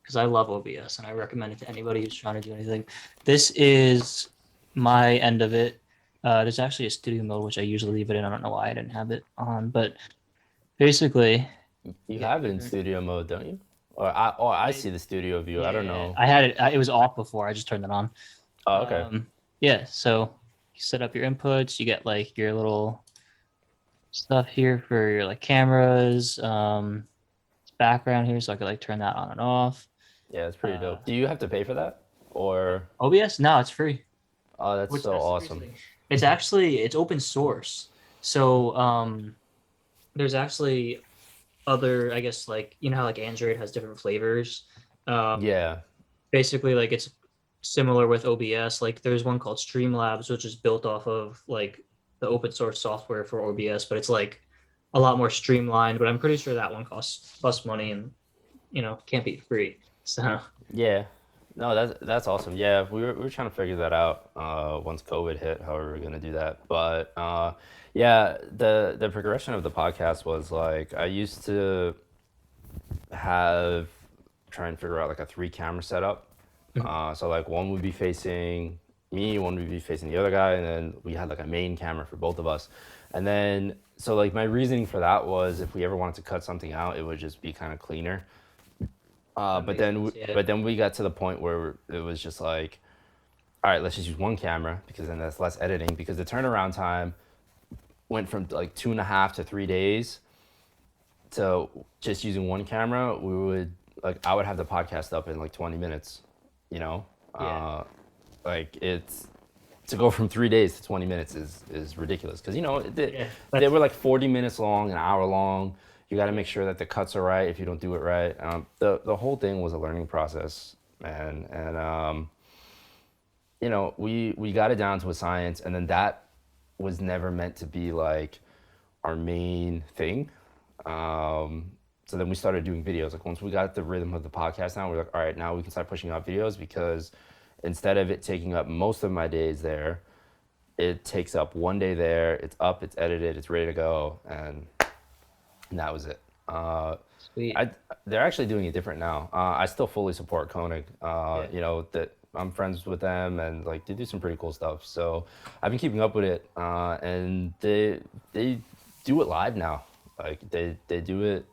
because I love OBS and I recommend it to anybody who's trying to do anything. This is my end of it. There's actually a studio mode which I usually leave it in. I don't know why I didn't have it on, but basically, You have it in studio mode, don't you? Or I see the studio view. I don't know. I had it. It was off before. I just turned it on. Oh, okay. Yeah. So you set up your inputs. You get like your little stuff here for your like cameras. Background here, so I could like turn that on and off. Yeah, it's pretty dope. Do you have to pay for that? Or OBS? No, it's free. oh, that's so awesome. It's open source. So there's actually other, I guess, like how like Android has different flavors. Yeah. Basically, like it's similar with OBS. Like there's one called Streamlabs, which is built off of like the open source software for OBS, but it's like a lot more streamlined. But I'm pretty sure that one costs money and can't be free. So Yeah. No, that's awesome. Yeah, we were trying to figure that out once COVID hit, how we were gonna do that. But yeah, the progression of the podcast was like I used to try and figure out like a 3 camera setup. So like one would be facing me, one would be facing the other guy, and then we had like a main camera for both of us. And then so like my reasoning for that was if we ever wanted to cut something out, it would just be kind of cleaner. But then we got to the point where it was just like, all right, let's just use 1 camera because then that's less editing, because the turnaround time went from like 2.5 to 3 days to just using 1 camera. I would have the podcast up in like 20 minutes, Yeah. like it's to go from 3 days to 20 minutes is ridiculous. Cause Yeah, they were like 40 minutes long, an hour long. You got to make sure that the cuts are right if you don't do it right. The whole thing was a learning process, man. And we got it down to a science, and then that was never meant to be like our main thing. So then we started doing videos. Like once we got the rhythm of the podcast down, we're like, all right, now we can start pushing out videos, because instead of it taking up most of my days there, it takes up 1 day there. It's up, it's edited, it's ready to go, and that was it. Sweet. They're actually doing it different now. I still fully support Koenig. That I'm friends with them, and like they do some pretty cool stuff. So I've been keeping up with it, and they do it live now. Like they do it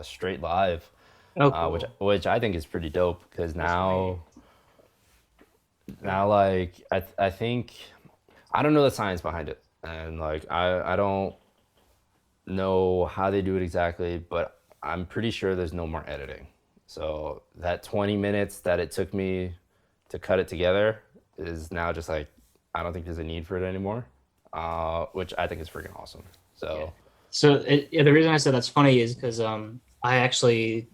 straight live, Oh, cool. which I think is pretty dope, because now like I think I don't know the science behind it, and like I don't know how they do it exactly, but I'm pretty sure there's no more editing. So that 20 minutes that it took me to cut it together is now just like, I don't think there's a need for it anymore, which I think is freaking awesome. So So the reason I said that's funny is because I actually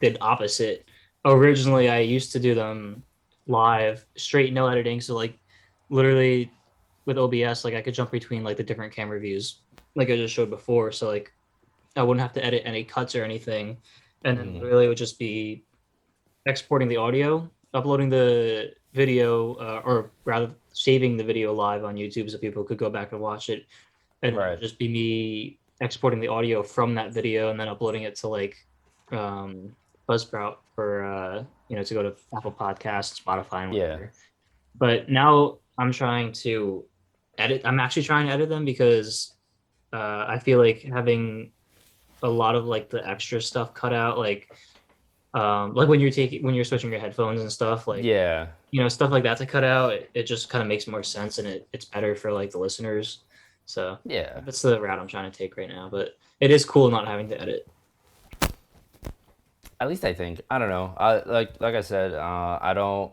did opposite. Originally, I used to do them live, straight, no editing. So like literally with OBS, like I could jump between like the different camera views, like I just showed before. So like I wouldn't have to edit any cuts or anything, and then literally it would just be exporting the audio, uploading the video, or rather saving the video live on YouTube so people could go back and watch it, and then it would right. just be me exporting the audio from that video and then uploading it to like Buzzsprout for to go to Apple Podcasts, Spotify, and Yeah. whatever. But now I'm trying to edit. I'm actually trying to edit them because I feel like having a lot of like the extra stuff cut out, like when you're switching your headphones and stuff, like Yeah. stuff like that to cut out, it just kind of makes more sense, and it's better for like the listeners. So Yeah. that's the route I'm trying to take right now. But it is cool not having to edit. At least I think. I don't know. Like I said, I don't,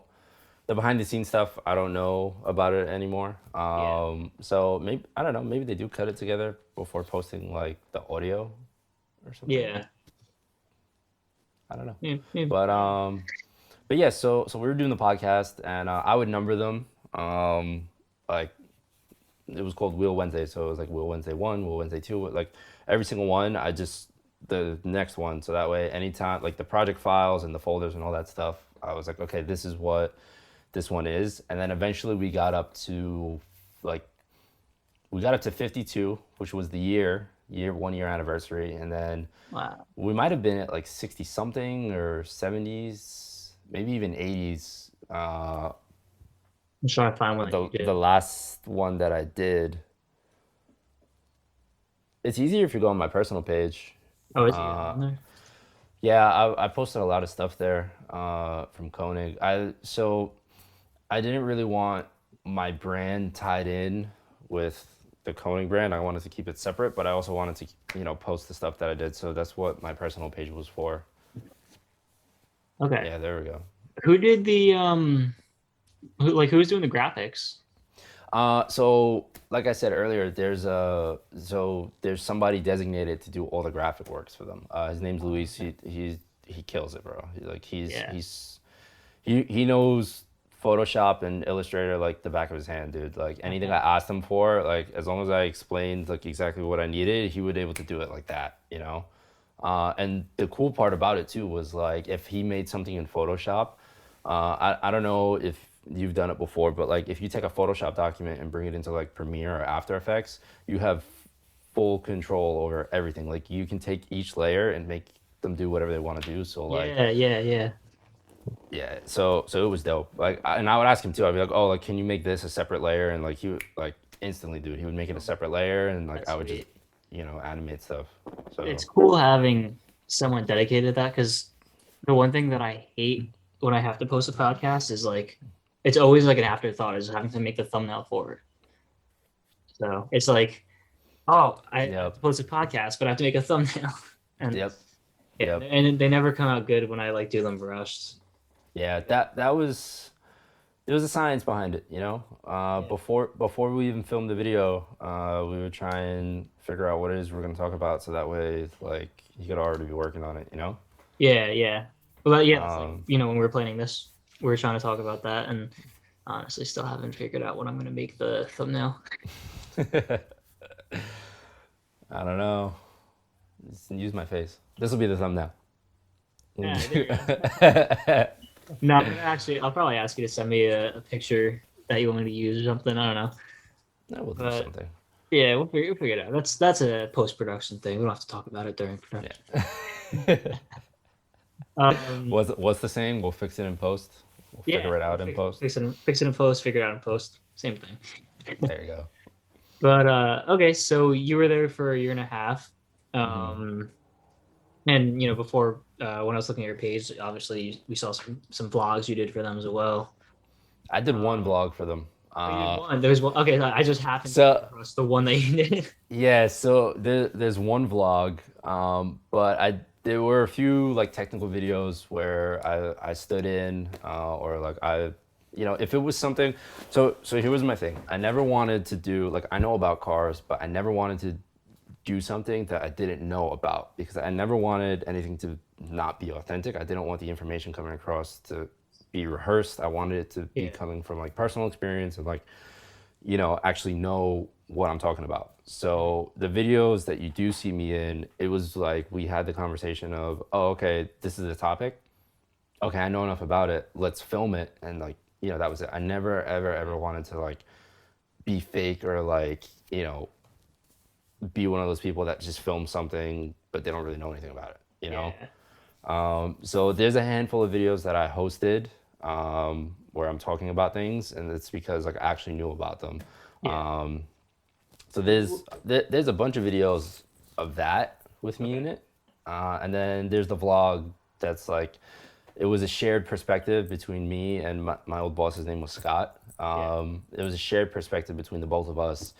the behind the scenes stuff, I don't know about it anymore. So maybe, I don't know, maybe they do cut it together before posting like the audio or something. Yeah. I don't know. Yeah. But yeah, so we were doing the podcast, and I would number them. Like it was called Wheel Wednesday, so it was like Wheel Wednesday 1, Wheel Wednesday 2, like every single one, I just the next one, so that way anytime like the project files and the folders and all that stuff, I was like, okay, this is what this one is. And then eventually we got up to 52, which was the year 1 year anniversary, and then Wow. we might have been at like 60 something or 70s, maybe even 80s. I'm trying to find one that you did. The last one that I did. It's easier if you go on my personal page. Oh, is he on there? Yeah, I posted a lot of stuff there from Koenig. So I didn't really want my brand tied in with the Koenig brand. I wanted to keep it separate, but I also wanted to, post the stuff that I did. So that's what my personal page was for. Okay. Yeah, there we go. Who did the who's doing the graphics? So like I said earlier, there's somebody designated to do all the graphic works for them. His name's Luis. He kills it, bro. He knows Photoshop and Illustrator like the back of his hand, dude. Like anything I asked him for, like as long as I explained like exactly what I needed, he would able to do it like that, And the cool part about it too was like if he made something in Photoshop, I don't know if you've done it before, but like if you take a Photoshop document and bring it into like Premiere or After Effects, you have full control over everything. Like you can take each layer and make them do whatever they want to do. So like yeah, so it was dope. Like and I would ask him too. I'd be like, oh, like can you make this a separate layer? And like he would like instantly, dude, he would make it a separate layer, and like I would just animate stuff. So it's cool having someone dedicated to that, because the one thing that I hate when I have to post a podcast is like it's always like an afterthought, is having to make the thumbnail for it. So it's like, oh, I have to post a podcast, but I have to make a thumbnail. And and they never come out good when I like do them rushed. Yeah, there was a science behind it, Before we even filmed the video, we would try and figure out what it is we're gonna talk about, so that way like he could already be working on it, Yeah. Well, when we were planning this, we were trying to talk about that, and honestly still haven't figured out what I'm gonna make the thumbnail. I don't know. Just use my face. This will be the thumbnail. Yeah, no, actually, I'll probably ask you to send me a picture that you want me to use or something. I don't know. No, we'll do something. Yeah, we'll figure it out. That's a post-production thing. We don't have to talk about it during production. Yeah. What's the saying? We'll fix it in post. We'll figure it out in post. Fix it in post, figure it out in post. Same thing. There you go. But okay, so you were there for a year and a half. And before when I was looking at your page, obviously we saw some vlogs you did for them as well. I did one vlog for them. There was one. Okay, I just happened to across the one that you did. Yeah, so there's one vlog, but there were a few like technical videos where I stood in or like if it was something. So here was my thing. I never wanted to do like I know about cars, but I never wanted to do something that I didn't know about because I never wanted anything to not be authentic. I didn't want the information coming across to be rehearsed. I wanted it to be Yeah. coming from like personal experience and like actually know what I'm talking about. So the videos that you do see me in, it was like we had the conversation of, oh, okay, this is a topic. Okay, I know enough about it. Let's film it. And like, that was it. I never, ever, ever wanted to like be fake or like, be one of those people that just film something, but they don't really know anything about it. Yeah. So there's a handful of videos that I hosted where I'm talking about things, and it's because like I actually knew about them. Yeah. So there's a bunch of videos of that with me in it, and then there's the vlog that's like it was a shared perspective between me and my old boss. His name was Scott. It was a shared perspective between the both of us.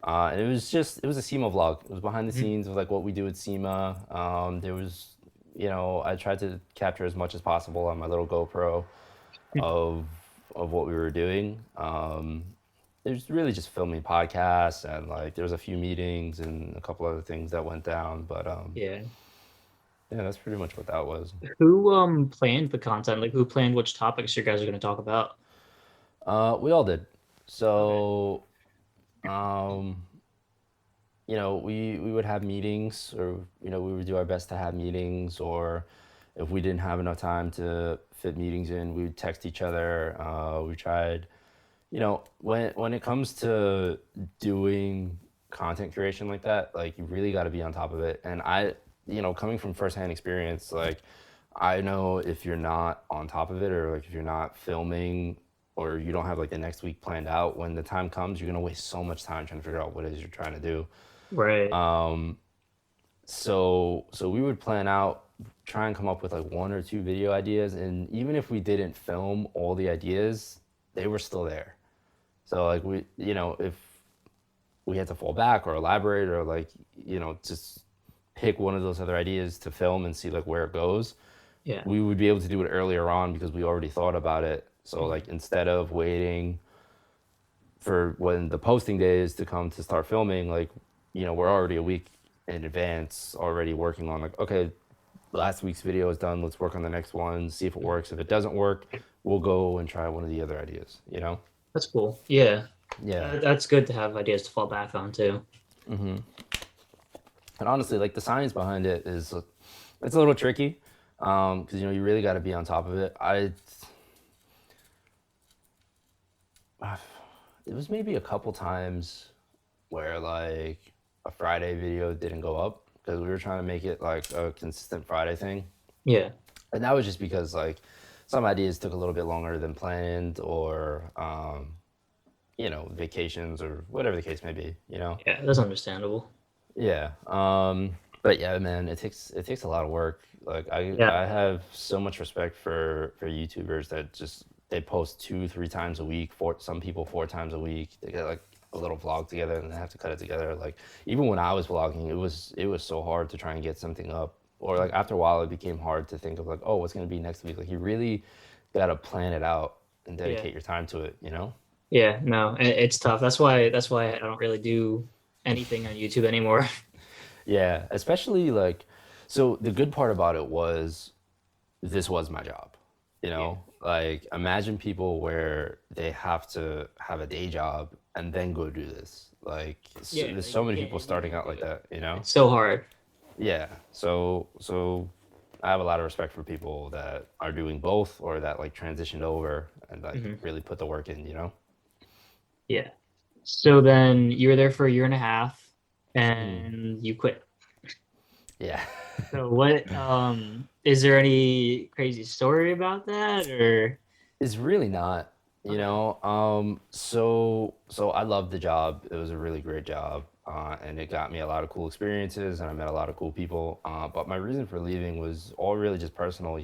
And it was a SEMA vlog. It was behind the scenes of like what we do at SEMA. There was, I tried to capture as much as possible on my little GoPro of what we were doing. It was really just filming podcasts and like there was a few meetings and a couple other things that went down. But Yeah. yeah, that's pretty much what that was. Who planned the content? Like who planned which topics you guys are going to talk about? We all did. Okay. So we would have meetings or, we would do our best to have meetings or if we didn't have enough time to fit meetings in, we would text each other. We tried, when it comes to doing content creation like that, like you really got to be on top of it. And coming from firsthand experience, like I know if you're not on top of it or like if you're not filming or you don't have like the next week planned out, when the time comes, you're going to waste so much time trying to figure out what it is you're trying to do. Right. So we would plan out, try and come up with like one or two video ideas, and even if we didn't film all the ideas, they were still there. So like if we had to fall back or elaborate or like just pick one of those other ideas to film and see like where it goes, Yeah. we would be able to do it earlier on because we already thought about it. So like instead of waiting for when the posting day is to come to start filming, like we're already a week in advance already working on like, okay, last week's video is done, let's work on the next one, see if it works. If it doesn't work, we'll go and try one of the other ideas. That's cool. Yeah. Yeah. That's good to have ideas to fall back on too. And honestly, like the science behind it is it's a little tricky because you really got to be on top of it. It was maybe a couple times where like a Friday video didn't go up because we were trying to make it like a consistent Friday thing. Yeah. And that was just because like some ideas took a little bit longer than planned or, vacations or whatever the case may be, Yeah, that's understandable. Yeah. But yeah, man, it takes a lot of work. Like I have so much respect for YouTubers that just they post 2-3 times a week, some people 4 times a week. They get like a little vlog together and they have to cut it together. Like even when I was vlogging, it was so hard to try and get something up. Or like after a while it became hard to think of like, oh, what's gonna be next week? Like you really gotta plan it out and dedicate your time to it, Yeah, no, it's tough. That's why I don't really do anything on YouTube anymore. Yeah, especially like, so the good part about it was this was my job, like imagine people where they have to have a day job and then go do this. Like there's so many people starting out like that, It's so hard. Yeah. So I have a lot of respect for people that are doing both or that like transitioned over and like really put the work in, Yeah. So then you were there for a year and a half and you quit. Yeah. So what is there any crazy story about that or It's really not, so I loved the job. It was a really great job. And it got me a lot of cool experiences and I met a lot of cool people. But my reason for leaving was all really just personal,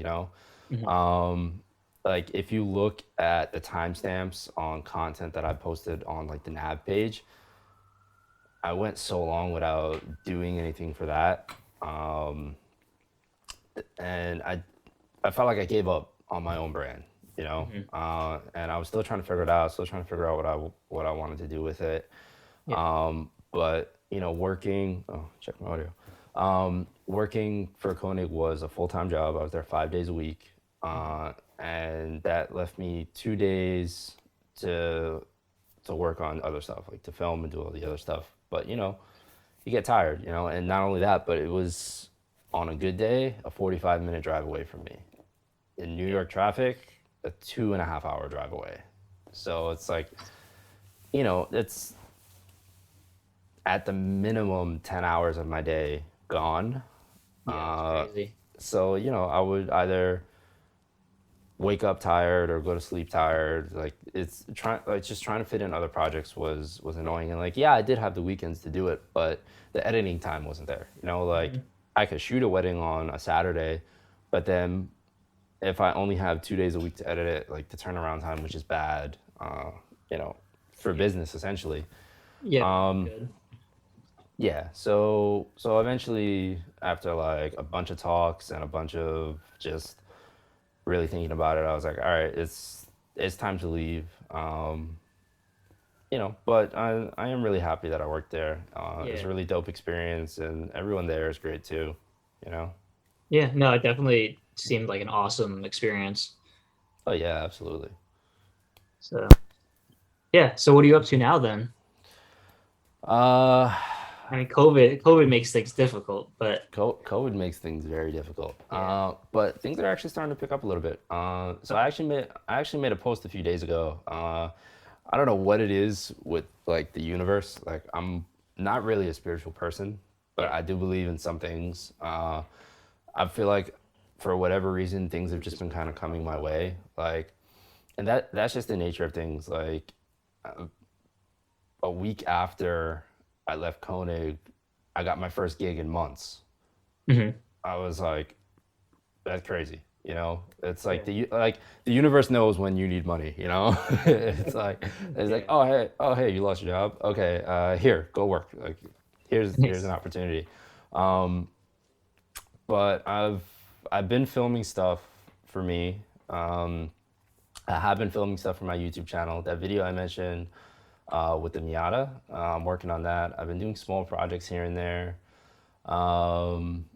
Like if you look at the timestamps on content that I posted on like the nav page, I went so long without doing anything for that. and I felt like I gave up on my own brand, you know. Hmm. And I was still trying to figure it out, still trying to figure out what I wanted to do with it. Yeah. But you know, working. Oh, check my audio. Working for Koenig was a full time job. I was there 5 days a week, Hmm. and that left me 2 days to work on other stuff, like to film and do all the other stuff. But you know, you get tired, you know. And not only that, but it was on a good day a 45-minute drive away from me. In New Yeah. York traffic, a 2.5 hour drive away. So it's like, you know, it's at the minimum 10 hours of my day gone. Yeah, that's crazy. So, you know, I would either wake up tired or go to sleep tired. Like just trying to fit in other projects was annoying. And like, yeah, I did have the weekends to do it, but the editing time wasn't there. You know, like Hmm. I could shoot a wedding on a Saturday, but then if I only have 2 days a week to edit it, like the turnaround time, which is bad, you know, for Yeah. business essentially. Yeah, that's not good. Yeah, so eventually, after like a bunch of talks and a bunch of just really thinking about it, I was like, all right, it's time to leave. You know, but I am really happy that I worked there. It's a Yeah. really dope experience, and everyone there is great too. You know. Yeah, no, it definitely seemed like an awesome experience. Oh yeah, absolutely. So, yeah. So what are you up to now then? Uh, I mean, COVID makes things difficult, but COVID makes things very difficult. yeah. But things are actually starting to pick up a little bit. So Okay. I actually made a post a few days ago. I don't know what it is with like the universe. Like I'm not really a spiritual person, but Yeah. I do believe in some things. I feel like for whatever reason, things have just been kind of coming my way. Like, and that's just the nature of things. Like a week after I left Koenig, I got my first gig in months. Hmm. I was like, that's crazy. You know, it's like Yeah. the universe knows when you need money. You know, it's like, Yeah. oh hey, you lost your job. Okay, here, go work. Like, here's an Nice. opportunity. But I've been filming stuff for me. I have been filming stuff for my YouTube channel. That video I mentioned with the Miata, I'm working on that. I've been doing small projects here and there. Um,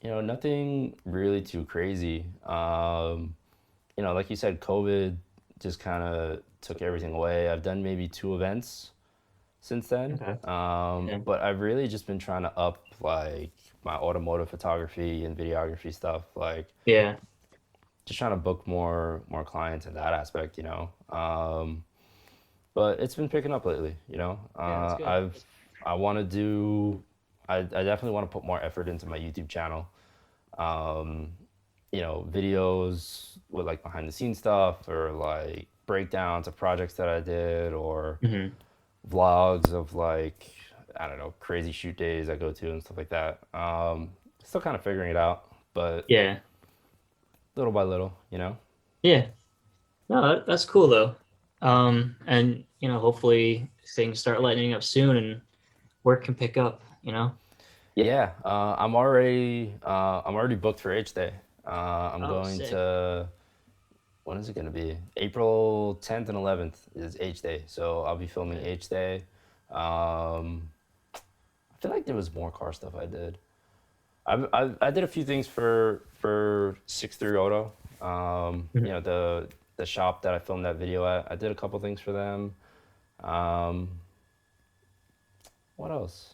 you know, nothing really too crazy. You know, like you said, COVID just kind of took everything away. I've done maybe 2 events since then, Okay. Yeah. but I've really just been trying to up like my automotive photography and videography stuff. Like Yeah. just trying to book more clients in that aspect. You know, but it's been picking up lately. You know, Yeah, that's good. I want to do. I definitely want to put more effort into my YouTube channel. Um, you know, videos with like behind the scenes stuff or like breakdowns of projects that I did or Hmm. vlogs of like I don't know crazy shoot days I go to and stuff like that. Still kind of figuring it out, but Yeah. little by little, you know. Yeah. No, that's cool though. And hopefully things start lightening up soon and work can pick up, you know? Yeah, I'm already booked for H Day. I'm Oh, going sick. to when is it going to be? April 10th and 11th is H Day, so I'll be filming Okay. H Day. Um, I feel like there was more car stuff I did. I did a few things for 63 Auto. You Mhm. know the shop that I filmed that video at. I did a couple things for them. Um, what else?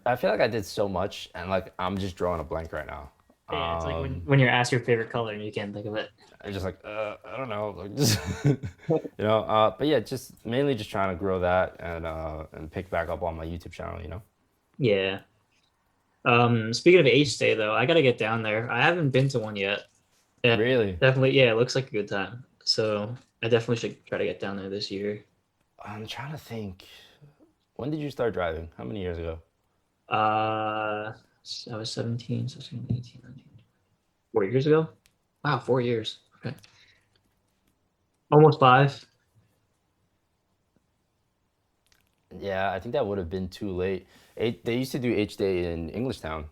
I feel like I did so much, and like I'm just drawing a blank right now. Yeah, it's like when you're asked your favorite color and you can't think of it. I'm just like I don't know, like just you know. But yeah, just mainly just trying to grow that and pick back up on my YouTube channel. You know. Yeah. Speaking of H Day though, I gotta get down there. I haven't been to one yet. And Really, definitely, yeah, it looks like a good time. So I definitely should try to get down there this year. I'm trying to think. When did you start driving? How many years ago? Uh, I was 17, so 17, 18, 19. 4 years ago? Wow, 4 years. Okay. Almost five. Yeah, I think that would have been too late. They used to do H Day in Englishtown.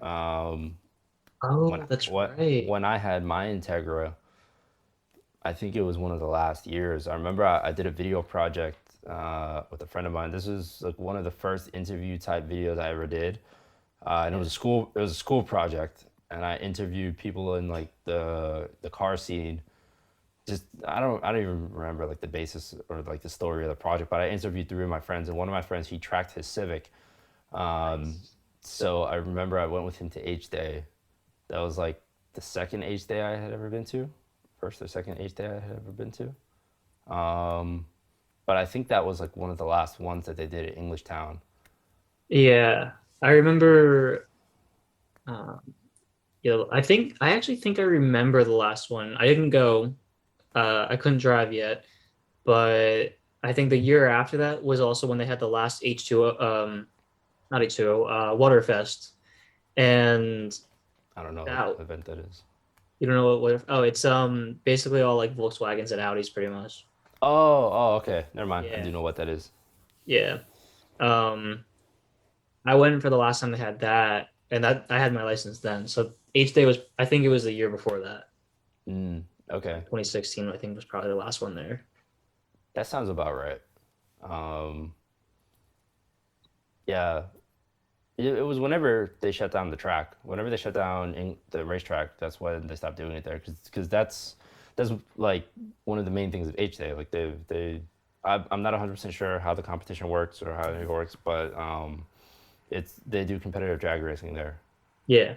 Um, Oh, that's right. when I had my Integra, I think it was one of the last years. I remember I did a video project with a friend of mine. This was like one of the first interview type videos I ever did, and it was a school project, and I interviewed people in like the car scene. Just I don't even remember like the basis or like the story of the project, but I interviewed three of my friends, and one of my friends he tracked his Civic. Um, so I remember I went with him to H Day. That was like the second H Day I had ever been to, first or second H Day I had ever been to. Um, but I think that was like one of the last ones that they did at Englishtown. Yeah, I remember. Um, I actually think I remember the last one. I didn't go. I couldn't drive yet, but I think the year after that was also when they had the last H2O, not H2O, Waterfest, and I don't know what that event that is. you don't know what? Oh, it's basically all like Volkswagens and Audis, pretty much. Okay. Never mind. I Yeah, do know what that is. yeah. Um, I went for the last time they had that, and that I had my license then. So H Day was, I think it was the year before that. Okay. 2016, I think was probably the last one there. That sounds about right. Um, yeah, it was whenever they shut down the track. Whenever they shut down the racetrack, that's when they stopped doing it there. Because that's like one of the main things of H Day. Like I'm not 100% sure how the competition works or how it works, but they do competitive drag racing there. Yeah,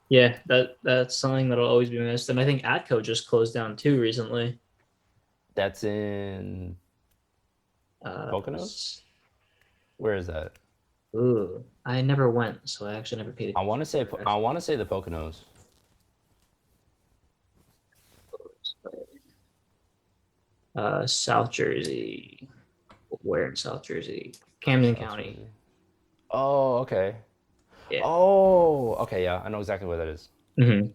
yeah. That's something that'll always be missed. And I think Atco just closed down too recently. That's in Uh, Poconos. Where is that? ooh, I never went, so I actually never paid attention. I want to say the Poconos. South Jersey. Where in South Jersey? Camden South County. Jersey. Oh, okay. Yeah. Oh, okay. Yeah, I know exactly where that is. Hmm.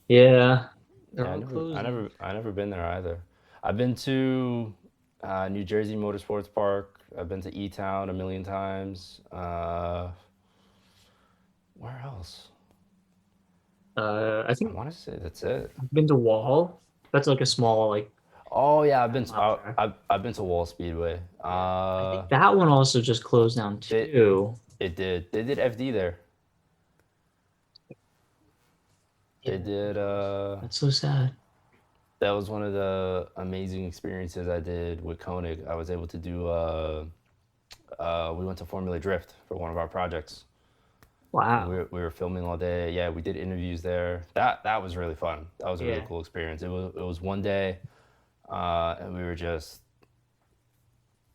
Yeah. They're Yeah, all closing. I never been there either. I've been to New Jersey Motorsports Park. I've been to E Town a million times. Where else? I I think want to say that's it. I've been to Wall. That's like a small, like Oh yeah, 10 mile track. I've been to Wall Speedway. Yeah. I think that one also just closed down It too. it did. They did FD there. They Yeah. did. That's so sad. That was one of the amazing experiences I did with Koenig. I was able to do. We went to Formula Drift for one of our projects. And Wow. we were filming all day. Yeah, we did interviews there. That was really fun. That was a really Yeah. cool experience. It was one day, and we were just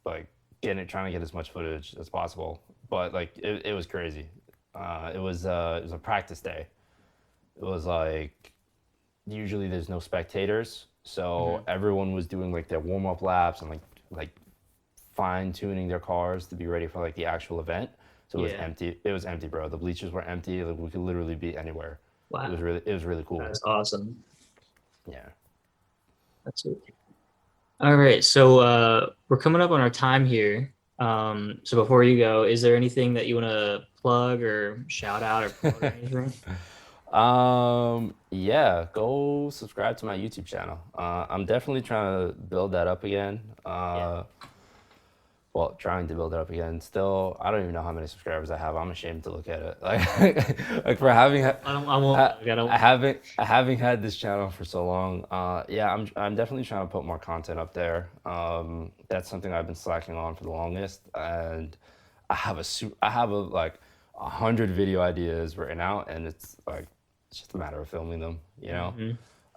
like trying to get as much footage as possible. But like it was crazy. It was a practice day. It was like usually there's no spectators, so Hmm. everyone was doing like their warm up laps and like fine tuning their cars to be ready for like the actual event. So it was Yeah. empty. It was empty, bro. The bleachers were empty. Like we could literally be anywhere. Wow. It was really cool. That's awesome. Yeah. That's it. All right. So we're coming up on our time here. So before you go, is there anything that you want to plug or shout out or promote or anything? Yeah, go subscribe to my YouTube channel. I'm definitely trying to build that up again. Yeah. Well, trying to build it up again. Still, I don't even know how many subscribers I have. I'm ashamed to look at it. Like for having, I won't. I don't. I haven't had this channel for so long. Yeah, I'm definitely trying to put more content up there. That's something I've been slacking on for the longest, and I have like 100 video ideas written out, and it's just a matter of filming them. You know.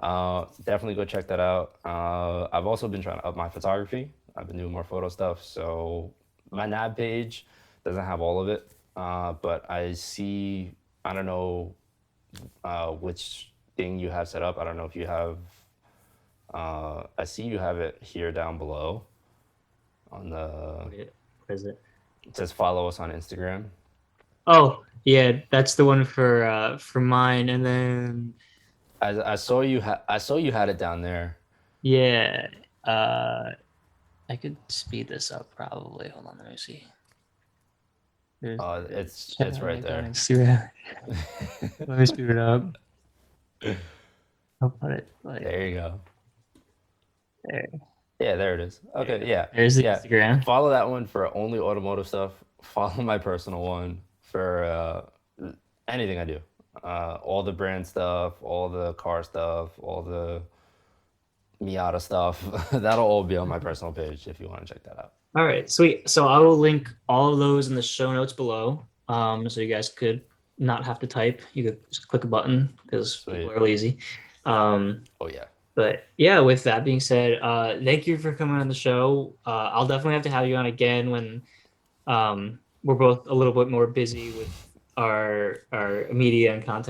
Mhm. Definitely go check that out. I've also been trying to up my photography. I've been doing more photo stuff. So my NAB page doesn't have all of it, but I don't know which thing you have set up. I don't know if you have, I see you have it here down below on the, Wait, what is it? it says follow us on Instagram. Oh, yeah, that's the one for mine, and then I saw you had it down there. yeah, uh, I could speed this up probably. Hold on, let me see. It's right there. Let me speed it up. I'll put it like There you go. there. Yeah, there it is. Okay, yeah. There's the Yeah. Instagram. Follow that one for only automotive stuff. Follow my personal one for anything I do. All the brand stuff, all the car stuff, all the Miata stuff. That'll all be on my personal page if you want to check that out. All right, sweet. So I will link all of those in the show notes below. So you guys could not have to type. You could just click a button because people are lazy. Oh yeah. But yeah, with that being said, thank you for coming on the show. I'll definitely have to have you on again when we're both a little bit more busy with our media and content